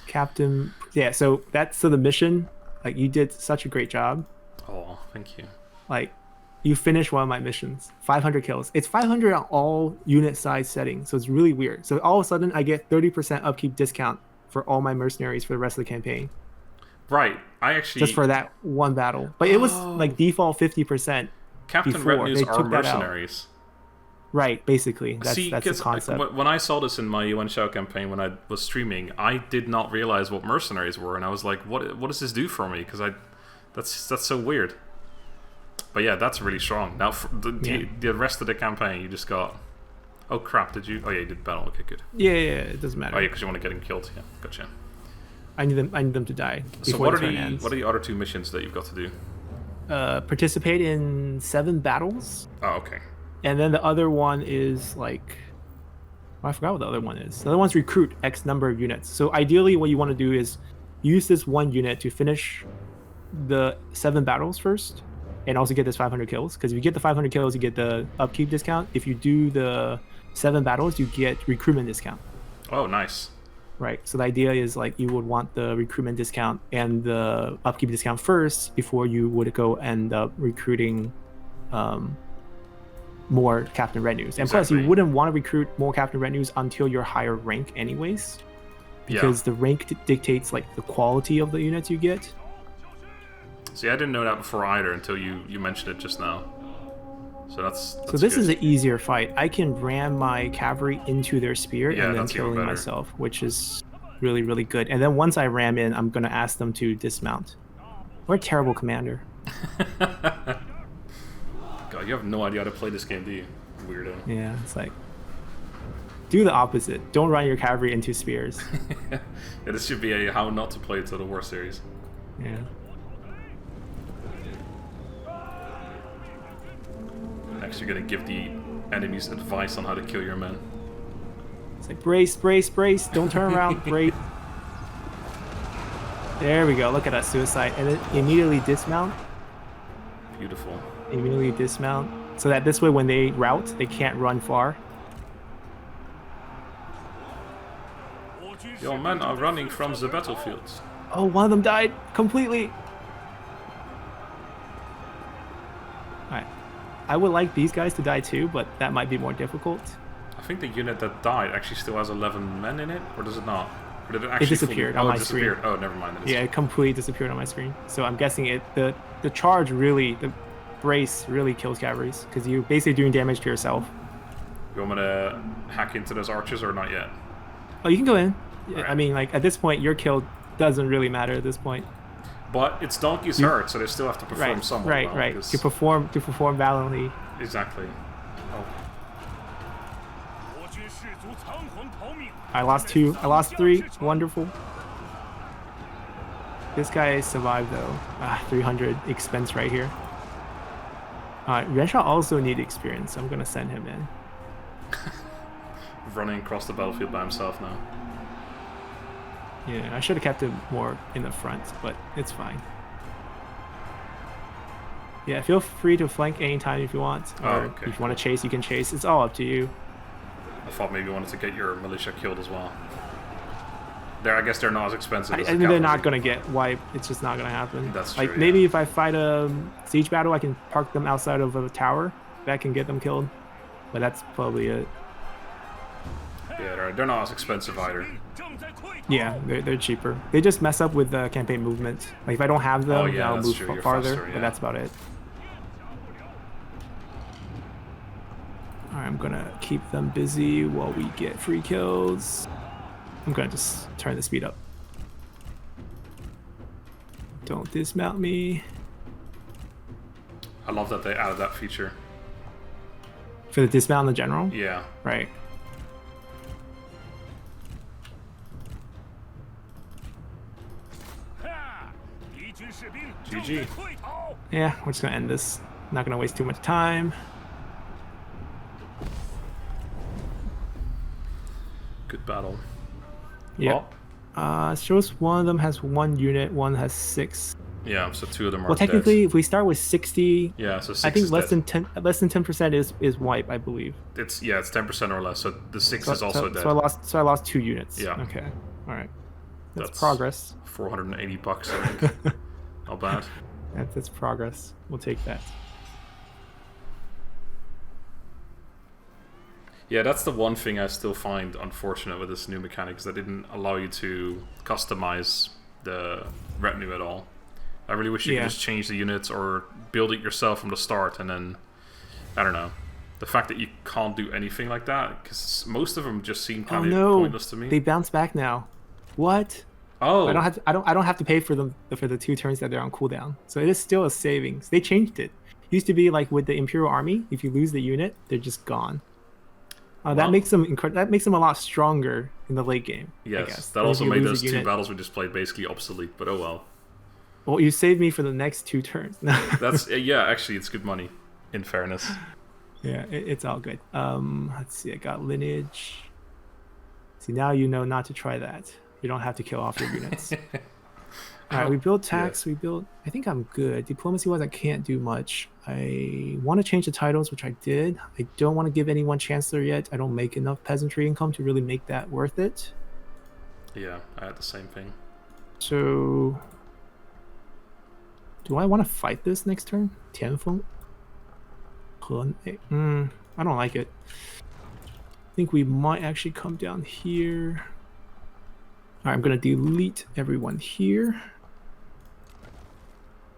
Captain, yeah, so the mission, like, you did such a great job. Oh, thank you. Like, you finished one of my missions. 500 kills. It's 500 on all unit size settings, so it's really weird. So all of a sudden, I get 30% upkeep discount for all my mercenaries for the rest of the campaign. Right, I actually... Just for that one battle. But it was, like, default 50%. Captain Retinues are mercenaries. Right, basically. That's the concept. When I saw this in my Yuan Shao campaign when I was streaming, I did not realize what mercenaries were, and I was like, what does this do for me? Because that's so weird. But yeah, that's really strong. Now, the rest of the campaign, you just got... Oh crap, did you... Oh yeah, you did battle. Okay, good. Yeah, it doesn't matter. Oh yeah, because you want to get him killed. Yeah, gotcha. I need them to die So what are the other 2 missions that you've got to do? Participate in 7 battles. Oh, okay. And then the other one is like... I forgot what the other one is. The other one's recruit X number of units. So ideally what you want to do is use this one unit to finish the 7 battles first, and also get this 500 kills. Because if you get the 500 kills, you get the upkeep discount. If you do the 7 battles, you get recruitment discount. Oh, nice. Right. So the idea is, like, you would want the recruitment discount and the upkeep discount first before you would go end up recruiting more captain retinues. And plus, you wouldn't want to recruit more captain retinues until you're higher rank anyways, because the rank dictates, like, the quality of the units you get. See, I didn't know that before either until you mentioned it just now. So that's so this is an easier fight. I can ram my cavalry into their spear and then killing myself, which is really, really good. And then once I ram in, I'm going to ask them to dismount. We're a terrible commander. God, you have no idea how to play this game, do you? Weirdo. Yeah, it's like... Do the opposite. Don't run your cavalry into spears. Yeah, this should be a how not to play Total War series. Yeah. Next, you're gonna give the enemies advice on how to kill your men. It's like, brace, brace, brace. Don't turn around. Brace. There we go. Look at that suicide. And then immediately dismount. Beautiful. Immediately dismount. So that this way, when they rout, they can't run far. Your men are running from the battlefield. Oh, one of them died completely. Alright. I would like these guys to die too, but that might be more difficult. I think the unit that died actually still has 11 men in it, or does it not? Or did it actually disappeared on my screen. Oh, never mind. Yeah, it completely disappeared on my screen. So I'm guessing the charge really, the brace really kills cavalries, because you're basically doing damage to yourself. You want me to hack into those archers or not yet? Oh, you can go in. Right. I mean, like, at this point, your kill doesn't really matter at this point. But it's Donkey's hurt, so they still have to perform somewhat well. Right. To perform valiantly. Exactly. Oh. I lost 2. I lost 3. Wonderful. This guy survived though. 300 expense right here. Yuan Shao also need experience, so I'm gonna send him in. Running across the battlefield by himself now. Yeah, I should have kept him more in the front, but it's fine. Yeah, feel free to flank anytime if you want. Or if you want to chase, you can chase. It's all up to you. I thought maybe you wanted to get your militia killed as well. I guess they're not as expensive as and they're not going to get wiped. It's just not going to happen. That's true, like, maybe if I fight a siege battle, I can park them outside of a tower. That can get them killed. But that's probably it. Yeah, they're not as expensive either. Yeah, they're cheaper. They just mess up with the campaign movement. Like, if I don't have them, I'll move farther, but that's about it. Alright, I'm gonna keep them busy while we get free kills. I'm gonna just turn the speed up. Don't dismount me. I love that they added that feature. For the dismount in the general? Yeah. Right. GG. Yeah, we're just gonna end this. Not gonna waste too much time. Good battle. Yeah. It shows one of them has 1 unit, one has 6. Yeah, so 2 of them are Well, technically, dead. if we start with 60, Yeah, so 6 I think is less dead. than 10% is wipe, I believe. It's 10% or less. So the 6 is also dead. So I lost 2 units. Yeah. Okay. All right. That's That's progress. $480, I think. Not bad. That's progress. We'll take that. Yeah, that's the one thing I still find unfortunate with this new mechanic, is that it didn't allow you to customize the retinue at all. I really wish you could just change the units or build it yourself from the start, and then, I don't know. The fact that you can't do anything like that, because most of them just seem kind of pointless to me. They bounce back now. What? Oh, I don't have to pay for them for the 2 turns that they're on cooldown. So it is still a savings. They changed it. Used to be like with the Imperial Army, if you lose the unit, they're just gone. That makes them a lot stronger in the late game. Yes, I guess. that also made those 2 battles we just played basically obsolete. But oh well. Well, you saved me for the next 2 turns. That's actually it's good money, in fairness. Yeah, it's all good. Let's see. I got lineage. See, now you know not to try that. You don't have to kill off your units. All right, we built tax. We built. I think I'm good. Diplomacy-wise, I can't do much. I want to change the titles, which I did. I don't want to give anyone chancellor yet. I don't make enough peasantry income to really make that worth it. Yeah, I had the same thing. So, do I want to fight this next turn? Tianfeng? I don't like it. I think we might actually come down here. All right, I'm going to delete everyone here.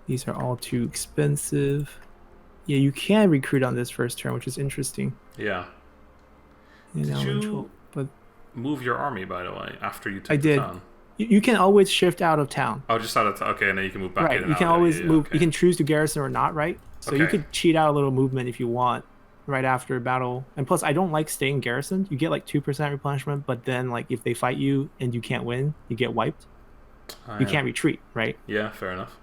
These are all too expensive. Yeah, you can recruit on this first turn, which is interesting. Yeah. Did you but move your army, by the way, after you took I did. town? You can always shift out of town. Oh, just out of town. Okay, and then you can move back in and you can out. always move. Okay. You can choose to garrison or not, right? So you could cheat out a little movement if you want right after battle. And plus, I don't like staying garrisoned. You get like 2% replenishment, but then like if they fight you and you can't win, you get wiped. You can't retreat, right? Yeah, fair enough.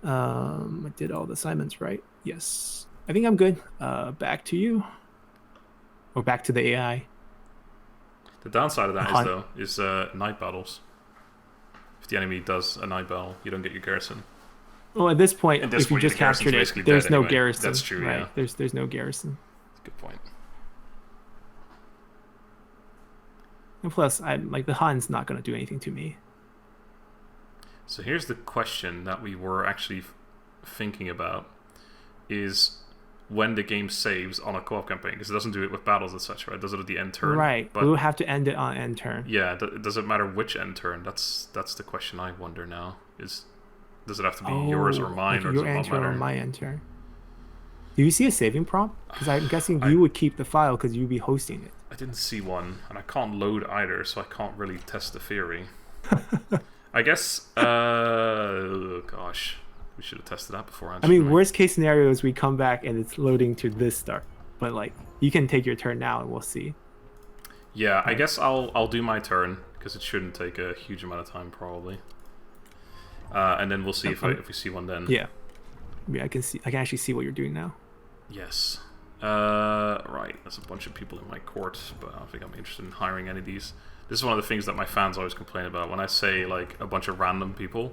I did all the assignments right. Yes, I think I'm good. Back to you, or back to the AI. The downside of that is night battles. If the enemy does a night battle, you don't get your garrison. Well, at this point, if you just captured it, there's no garrison. That's true. Right? Yeah. There's no garrison. That's a good point. And plus, I'm like the Han's not going to do anything to me. So here's the question that we were actually thinking about: is when the game saves on a co-op campaign, because it doesn't do it with battles and such, right? It does it at the end turn. Right. But we'll have to end it on end turn. Yeah. Does it matter which end turn? That's the question I wonder now. Does it have to be yours or mine, or does it not matter? Or my end turn. Do you see a saving prompt? Because I'm guessing you would keep the file because you'd be hosting it. I didn't see one, and I can't load either, so I can't really test the theory. I guess. Gosh, we should have tested that before. I mean, worst case scenario is we come back and it's loading to this start. But like, you can take your turn now, and we'll see. Yeah, I guess I'll do my turn because it shouldn't take a huge amount of time, probably. And then we'll see if we see one then. Yeah, I can actually see what you're doing now. Yes. Right. There's a bunch of people in my court, but I don't think I'm interested in hiring any of these. This is one of the things that my fans always complain about when I say like a bunch of random people.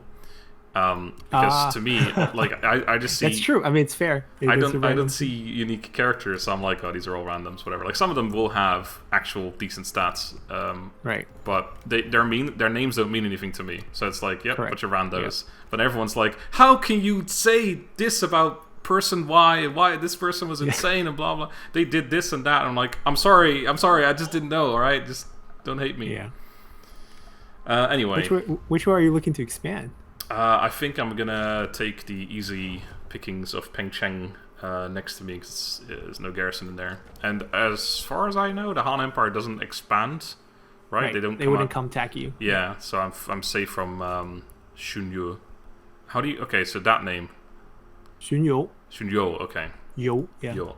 Because to me, like I just see. That's true. I mean, it's fair. I don't see unique characters. So I'm like, oh, these are all randoms, whatever. Like some of them will have actual decent stats. Right. But their names don't mean anything to me. So it's like, yep, a bunch of randos. Yep. But everyone's like, how can you say this about person Y? Why this person was insane and blah blah. They did this and that. And I'm like, I'm sorry. I just didn't know. All right, just don't hate me. Yeah. Anyway, which way are you looking to expand? I think I'm gonna take the easy pickings of Pengcheng next to me because there's no garrison in there. And as far as I know, the Han Empire doesn't expand, right? They wouldn't come attack you. Yeah, so I'm safe from Shunyu. How do you... Okay, so that name. 巡游. Shunyo, okay. Yo, yeah. Yo.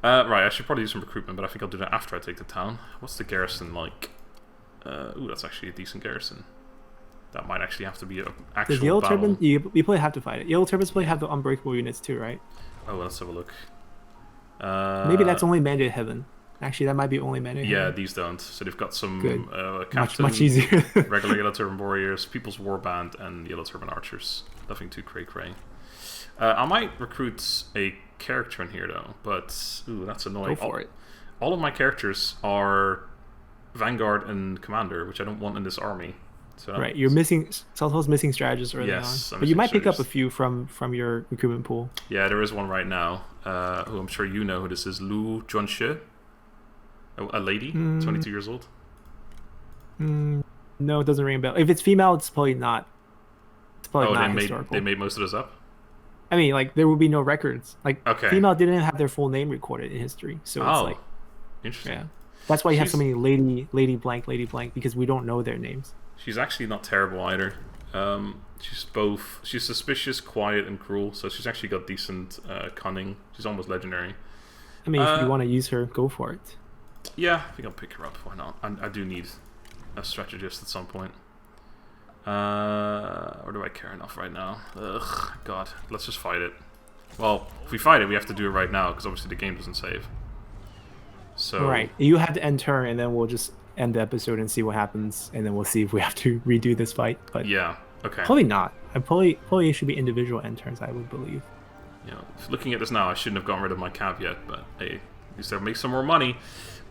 Right, I should probably do some recruitment, but I think I'll do that after I take the town. What's the garrison like? Ooh, that's actually a decent garrison. That might actually have to be an actual Does Yellow battle. Turban, you probably have to fight it. Yellow Turbans probably have the unbreakable units too, right? Oh, let's have a look. Maybe that's only Mandate Heaven. Actually, that might be only Mandate Yeah, Heaven. these don't. So they've got some Good. captain, Much easier. regular Yellow Turban Warriors, People's Warband, and Yellow Turban Archers. Nothing too cray-cray. I might recruit a character in here, though, but... Ooh, that's annoying. Go for it. All of my characters are Vanguard and Commander, which I don't want in this army. So Right, you're missing... Cao Cao's missing strategists early Yes, on. I'm But you missing might pick up a strategists. few from your recruitment pool. Yeah, there is one right now, who I'm sure you know who this is. Lu Juanshi. A lady, 22 years old. No, it doesn't ring a bell. If it's female, it's probably not. It's probably not historical. they made most of this up? I mean, like, there would be no records. Like, Okay. female didn't have their full name recorded in history. So it's like... Interesting. Yeah. That's why you have so She's- many lady blank, because we don't know their names. She's actually not terrible either. She's suspicious, quiet, and cruel, so she's actually got decent cunning. She's almost legendary. I mean, if you want to use her, go for it. Yeah, I think I'll pick her up. Why not? I do need a strategist at some point. Or do I care enough right now? Ugh, God. Let's just fight it. Well, if we fight it, we have to do it right now, because obviously the game doesn't save. So... Right. You have to end turn, and then we'll just end the episode and see what happens, and then we'll see if we have to redo this fight. But yeah, okay. probably not. Probably should be individual end turns, I would believe. You know, looking at this now, I shouldn't have gotten rid of my cab yet, but hey, at least I'll make some more money.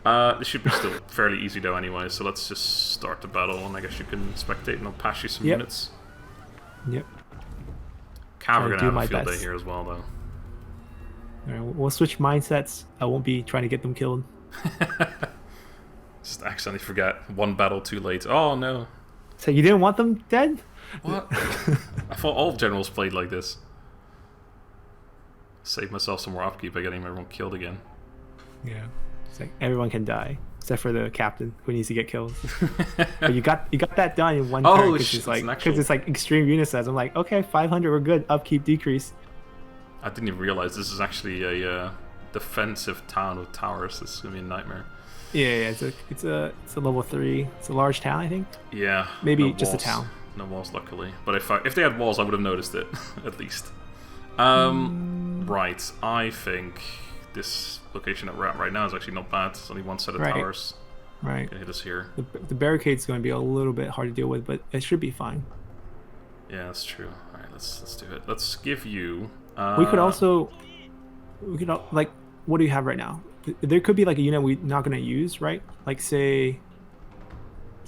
This should be still fairly easy though anyway, so let's just start the battle, and I guess you can spectate and I'll pass you some units. Yep. Cav are going to have a field best. day here as well though. All right, we'll switch mindsets. I won't be trying to get them killed. Just accidentally forget. One battle too late. Oh no. So you didn't want them dead? What? I thought all generals played like this. Save myself some more upkeep by getting everyone killed again. Yeah. It's like everyone can die except for the captain who needs to get killed. But you got that done in one turn because it's like extreme unit size. I'm like, okay, 500, we're good. Upkeep decrease. I didn't even realize this is actually a defensive town with towers. This is gonna be a nightmare. Yeah, it's a level 3. It's a large town, I think. Yeah. Maybe no just walls. a town. No walls, luckily. But if they had walls, I would have noticed it at least. Right. I think this location that we're at right now is actually not bad. It's only one set of towers. Right. Gonna hit us here. The barricade's going to be a little bit hard to deal with, but it should be fine. Yeah, that's true. All right, let's do it. Let's give you. We could like, what do you have right now? There could be like a unit we're not going to use, right? Like say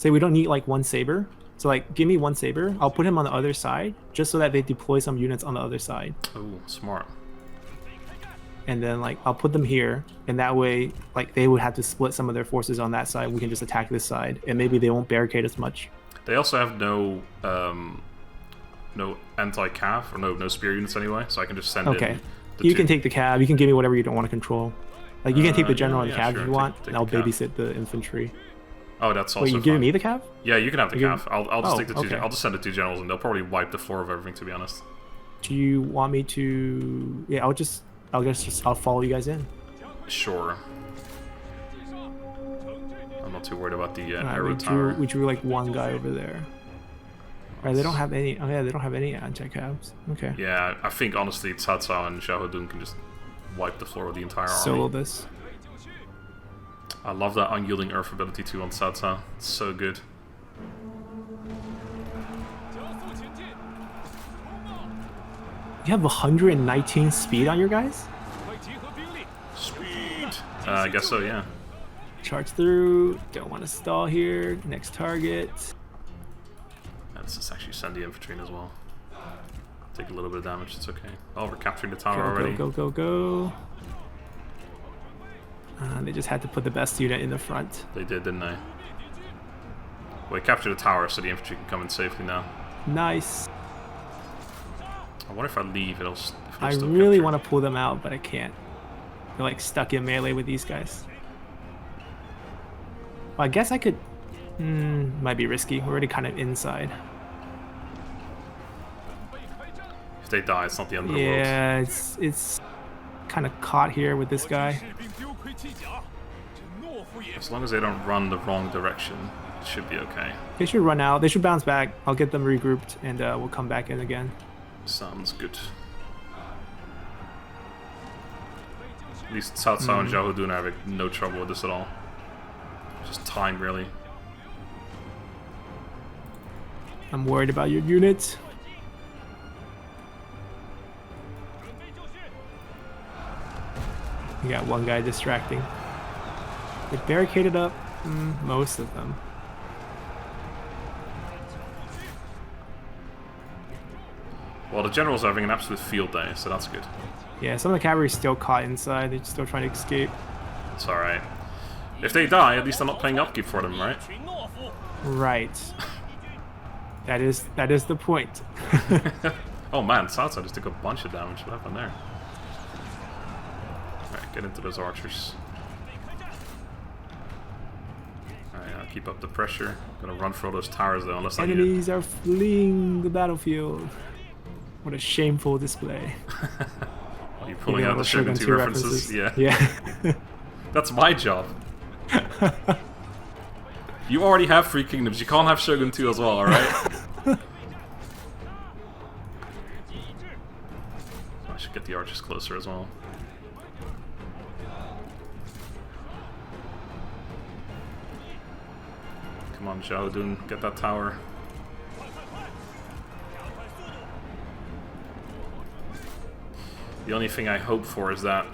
we don't need like one saber. So like, give me one saber. I'll put him on the other side, just so that they deploy some units on the other side. Oh, smart. And then like, I'll put them here, and that way, like, they would have to split some of their forces on that side. We can just attack this side, and maybe they won't barricade as much. They also have no anti-cav, or no spear units anyway, so I can just send in you can take the cab. You can give me whatever you don't want to control. Like, you can take the general and yeah, cab sure, if you want, take and I'll the cav. babysit the infantry. Oh, that's also Wait, you fine. giving me the cab? Yeah, you can have the cav. I'll just take the two. okay. I'll just send the two generals, and they'll probably wipe the floor of everything. To be honest. Do you want me to? Yeah, I'll follow you guys in. Sure. I'm not too worried about the Right, arrow tower. we drew like one guy over there. Right, they don't have any. Oh yeah, they don't have any anti-cabs. Okay. Yeah, I think honestly, Cao Cao and Xiahou Dun can just wipe the floor of the entire army. Solo this. I love that unyielding earth ability too on Cao Cao. It's so good. You have 119 speed on your guys? Speed. I guess so. Yeah. Charge through. Don't want to stall here. Next target. Let's just actually send the infantry in as well. Take a little bit of damage. It's okay. Oh, we're capturing the tower already. Go. They just had to put the best unit in the front. They did, didn't they? We captured the tower, so the infantry can come in safely now. Nice. I wonder if I leave, it'll I still really capture. want to pull them out, but I can't. They're like stuck in melee with these guys. Well, I guess I could. Might be risky. We're already kind of inside. they die, it's not the end of the world. Yeah, it's kind of caught here with this guy. As long as they don't run the wrong direction, it should be okay. They should run out. They should bounce back. I'll get them regrouped, and we'll come back in again. Sounds good. At least Cao Cao and Xiahou Dun are having no trouble with this at all. Just time, really. I'm worried about your unit. You got one guy distracting. They barricaded up most of them. Well, the generals are having an absolute field day, so that's good. Yeah, some of the cavalry is still caught inside. They're still trying to escape. It's alright. If they die, at least I'm not playing upkeep for them, right? Right. That is the point. Oh man, Cao Cao just took a bunch of damage. What happened there? Alright, get into those archers. Alright, I'll keep up the pressure. Gonna run for all those towers though, unless Enemies are fleeing the battlefield. What a shameful display. Are you pulling out the Shogun 2 references? Yeah. Yeah. That's my job. You already have 3 kingdoms, you can't have Shogun 2 as well, alright? I should get the archers closer as well. Come on, Xiahou Dun, get that tower. The only thing I hope for is that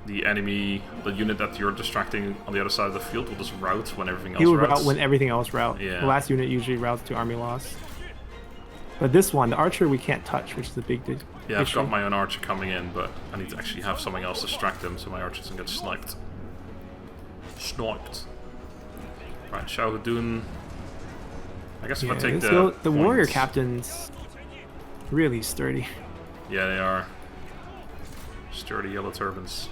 the enemy, the unit that you're distracting on the other side of the field will just route when everything else He will routes. route when everything else routes. Yeah. The last unit usually routes to army loss. But this one, the archer, we can't touch, which is a big issue. Yeah, I've got my own archer coming in, but I need to actually have something else distract him so my archer doesn't get sniped. Sniped. Right, Xiahou Dun. I guess if I take the warrior captain's really sturdy. Yeah, they are. Sturdy yellow turbans.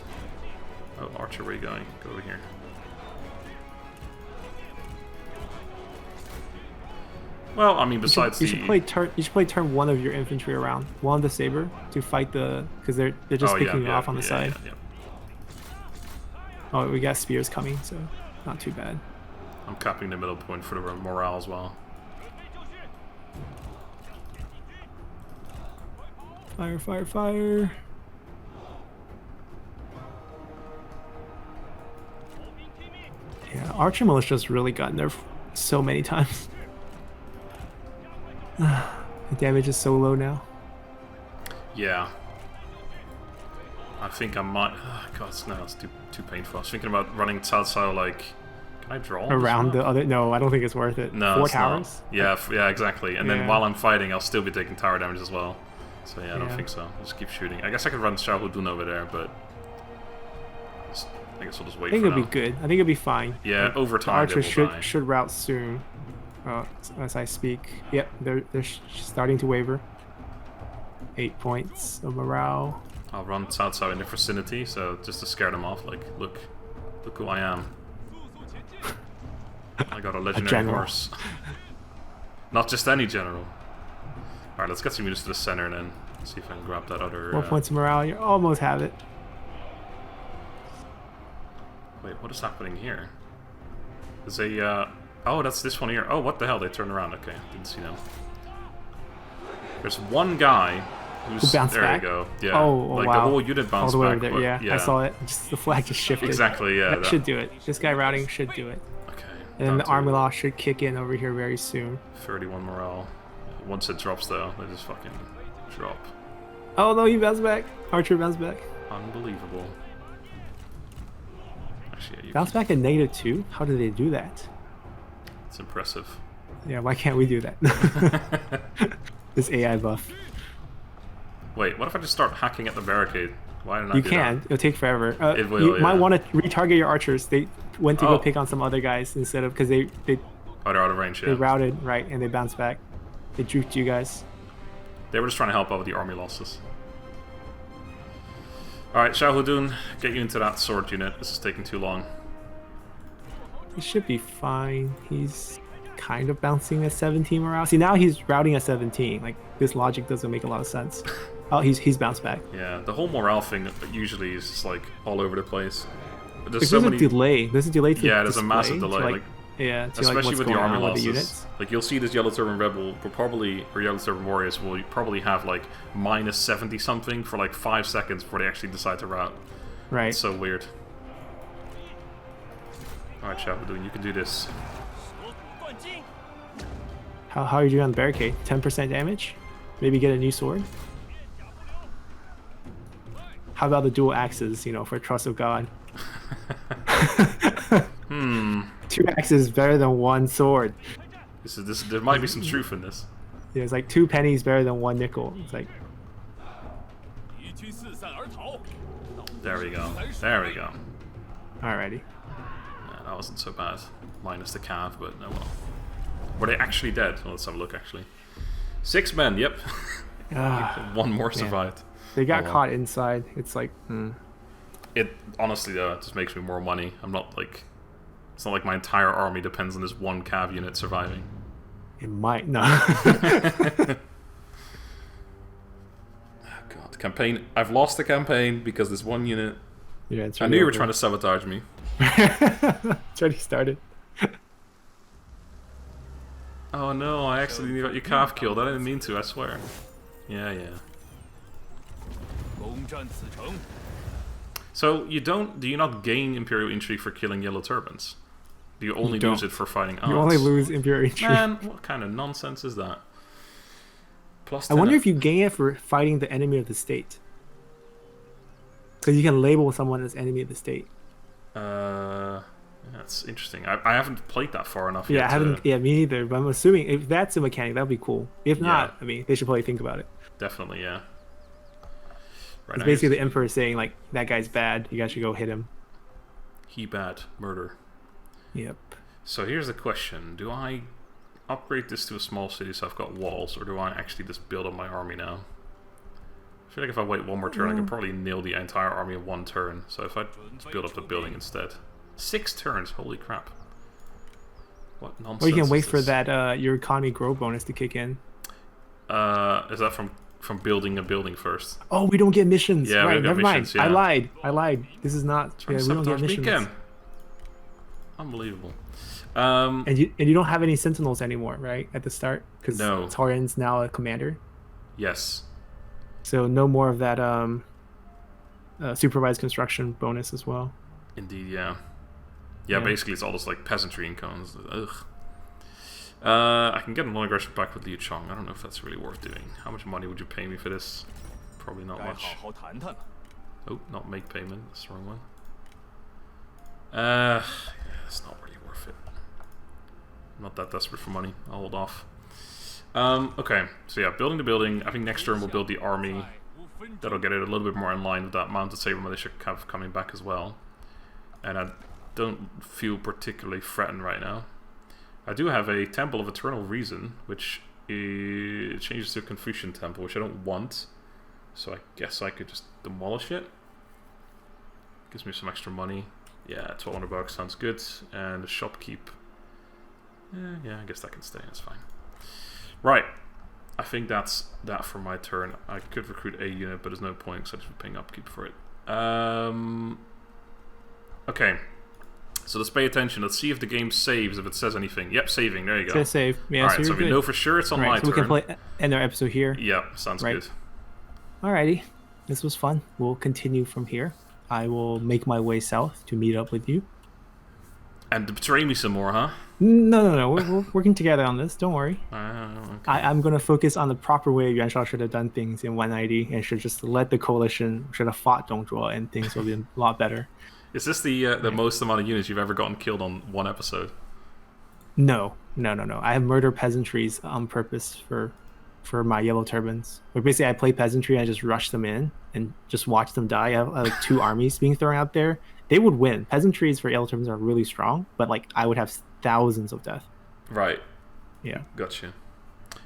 Oh, archer, where are you going? Go over here. Well, I mean, besides you should play turn one of your infantry around, one of the saber, to fight the, because they're just picking you off on the side. Yeah. Oh, we got spears coming, so not too bad. I'm capping the middle point for the morale as well. Fire, fire, fire. Yeah, Archer Militia's really gotten there so many times. The damage is so low now. Yeah. I think I might... Oh, God, no, it's too painful. I was thinking about running Cao Cao, like... Can I draw? Around the other... No, I don't think it's worth it. No, 4 it's towers? Not. Yeah, exactly. And then while I'm fighting, I'll still be taking tower damage as well. So yeah, I don't think so. I'll just keep shooting. I guess I could run Xiahou Dun over there, but... I guess we'll just wait for now. I think it'll be good. I think it'll be fine. Yeah, like, over time the archers should route soon. As I speak. Yep, they're starting to waver. 8 points of morale. I'll run Cao Cao in the vicinity, so just to scare them off, like, look who I am. I got a legendary horse. Not just any general. Alright, let's get some units to the center and then see if I can grab that other... 4 points of morale, you almost have it. Wait, what is happening here? There's a... Oh, that's this one here. Oh, what the hell? They turned around. Okay, didn't see them. There's one guy who's... bounced there back? you go. Yeah. Oh, like wow. the whole unit bounced all the way back. over there. Yeah, I saw it. Just the flag just shifted. Exactly, yeah. That should do it. This guy routing should do it. Okay. And then the army law should kick in over here very soon. 31 morale. Once it drops, though, they just fucking drop. Oh no, he bounced back. Archer bounced back. Unbelievable. Actually, yeah, Bounce back at -2? How do they do that? It's impressive. Yeah, why can't we do that? This AI buff. Wait, what if I just start hacking at the barricade? Why didn't I You do can. that? It'll take forever. It will, you might want to retarget your archers. They went to Oh. go pick on some other guys instead of... Because they Oh, they're out of range, they yeah. routed, right, and they bounced back. They juked you guys. They were just trying to help out with the army losses. Alright, Xiahou Dun, get you into that sword unit. This is taking too long. He should be fine. He's kind of bouncing at 17 morale. See, now he's routing at 17. Like, this logic doesn't make a lot of sense. Oh, he's bounced back. Yeah, the whole morale thing usually is just like all over the place. But there's There's so a many. delay. There's a delay to Yeah, there's a display massive to, delay. like, yeah, to, like, especially what's with the going army on with losses. the units. Like you'll see this Yellow Turban Rebel will probably, or Yellow Turban Warriors will probably have like minus 70 something for like 5 seconds before they actually decide to rout. Right. It's so weird. Alright, Shabadoon, you can do this. How are you doing on the barricade? 10% damage? Maybe get a new sword? How about the dual axes, you know, for Trust of God? Two axes better than one sword. There might be some truth in this. Yeah, it's like 2 pennies better than 1 nickel. It's like... There we go. There we go. Alrighty. Yeah, that wasn't so bad. Minus the cav, but no well. Were they actually dead? Well, let's have a look, actually. 6 men, yep. One more survived. They got caught inside. It's like, It honestly though, it just makes me more money. I'm not like, it's not like my entire army depends on this one cav unit surviving. It might no. Oh god, campaign. I've lost the campaign because this one unit. Yeah, it's I knew you were trying to sabotage me. It's already started. Oh no, I accidentally got your calf killed. I didn't mean to, I swear. Yeah. So do you not gain Imperial Intrigue for killing Yellow Turbans? Do you only lose it for fighting odds? You only lose Imperial Intrigue. Man, what kind of nonsense is that? Plus I wonder if you gain it for fighting the enemy of the state. Because you can label someone as enemy of the state. That's interesting. I haven't played that far enough yet. Yeah, I haven't. Yeah, me neither. But I'm assuming if that's a mechanic, that'd be cool. If not, I mean, they should probably think about it. Definitely, yeah. Right, it's basically the Emperor saying, like, that guy's bad. You guys should go hit him. He bad. Murder. Yep. So here's the question. Do I upgrade this to a small city so I've got walls, or do I actually just build up my army now? I feel like if I wait one more turn, I can probably nail the entire army in 1 turn. So if I just build up the building instead. 6 turns, holy crap. What nonsense. Or you can wait for that your economy grow bonus to kick in. Is that from building a building first? Oh, we don't get missions. Yeah, right, we don't never get missions, mind. yeah. I lied. This is not. Yeah, we don't get missions. Again. Unbelievable. And you don't have any sentinels anymore, right? At the start, because no. Taurian's now a commander. Yes. So no more of that supervised construction bonus as well. Indeed, yeah. Yeah, basically it's all just like peasantry incomes. Ugh. I can get an aggression back with Liu Chong. I don't know if that's really worth doing. How much money would you pay me for this? Probably not much. Oh, not make payment. That's the wrong one. Yeah, it's not really worth it. I'm not that desperate for money. I'll hold off. Okay, so yeah, building the building. I think next turn we'll build the army. That'll get it a little bit more in line with that mounted saber militia cav coming back as well. And I don't feel particularly threatened right now. I do have a Temple of Eternal Reason, which changes to a Confucian Temple, which I don't want. So I guess I could just demolish it. Gives me some extra money. Yeah, $1,200 sounds good. And the shopkeep. Yeah, I guess that can stay. That's fine. Right. I think that's that for my turn. I could recruit a unit, but there's no point because I just paying upkeep for it. Okay. So let's pay attention. Let's see if the game saves, if it says anything. Yep, saving. There you go. It says save. Yeah, Alright, so we know for sure it's on my turn. So we can end our episode here. Yeah, sounds good. Alrighty. This was fun. We'll continue from here. I will make my way south to meet up with you. And to betray me some more, huh? No. We're working together on this. Don't worry. Okay. I'm going to focus on the proper way Yuan Shao should have done things in 190 and should just let the coalition, should have fought Dongzhuo, and things will be a lot better. Is this the most amount of units you've ever gotten killed on one episode? No. I have murder peasantries on purpose for my yellow turbans. Where basically I play peasantry and I just rush them in and just watch them die. I have like 2 armies being thrown out there. They would win. Peasantries for yellow turbans are really strong, but like I would have thousands of death. Right. Yeah. Gotcha.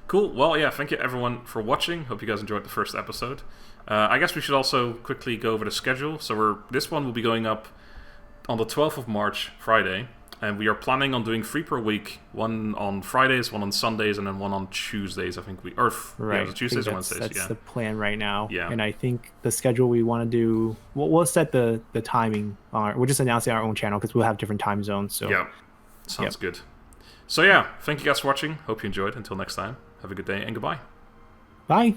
Cool. Well, yeah, thank you everyone for watching. Hope you guys enjoyed the first episode. I guess we should also quickly go over the schedule. So this one will be going up on the 12th of March, Friday. and we are planning on doing 3 per week. 1 on Fridays, 1 on Sundays, and then 1 on Tuesdays. I think Tuesdays and Wednesdays. That's the plan right now. Yeah. And I think the schedule we want to do, we'll set the timing. We'll just announce it on our own channel because we'll have different time zones. So yeah, sounds good. So yeah, thank you guys for watching. Hope you enjoyed. Until next time, have a good day and goodbye. Bye.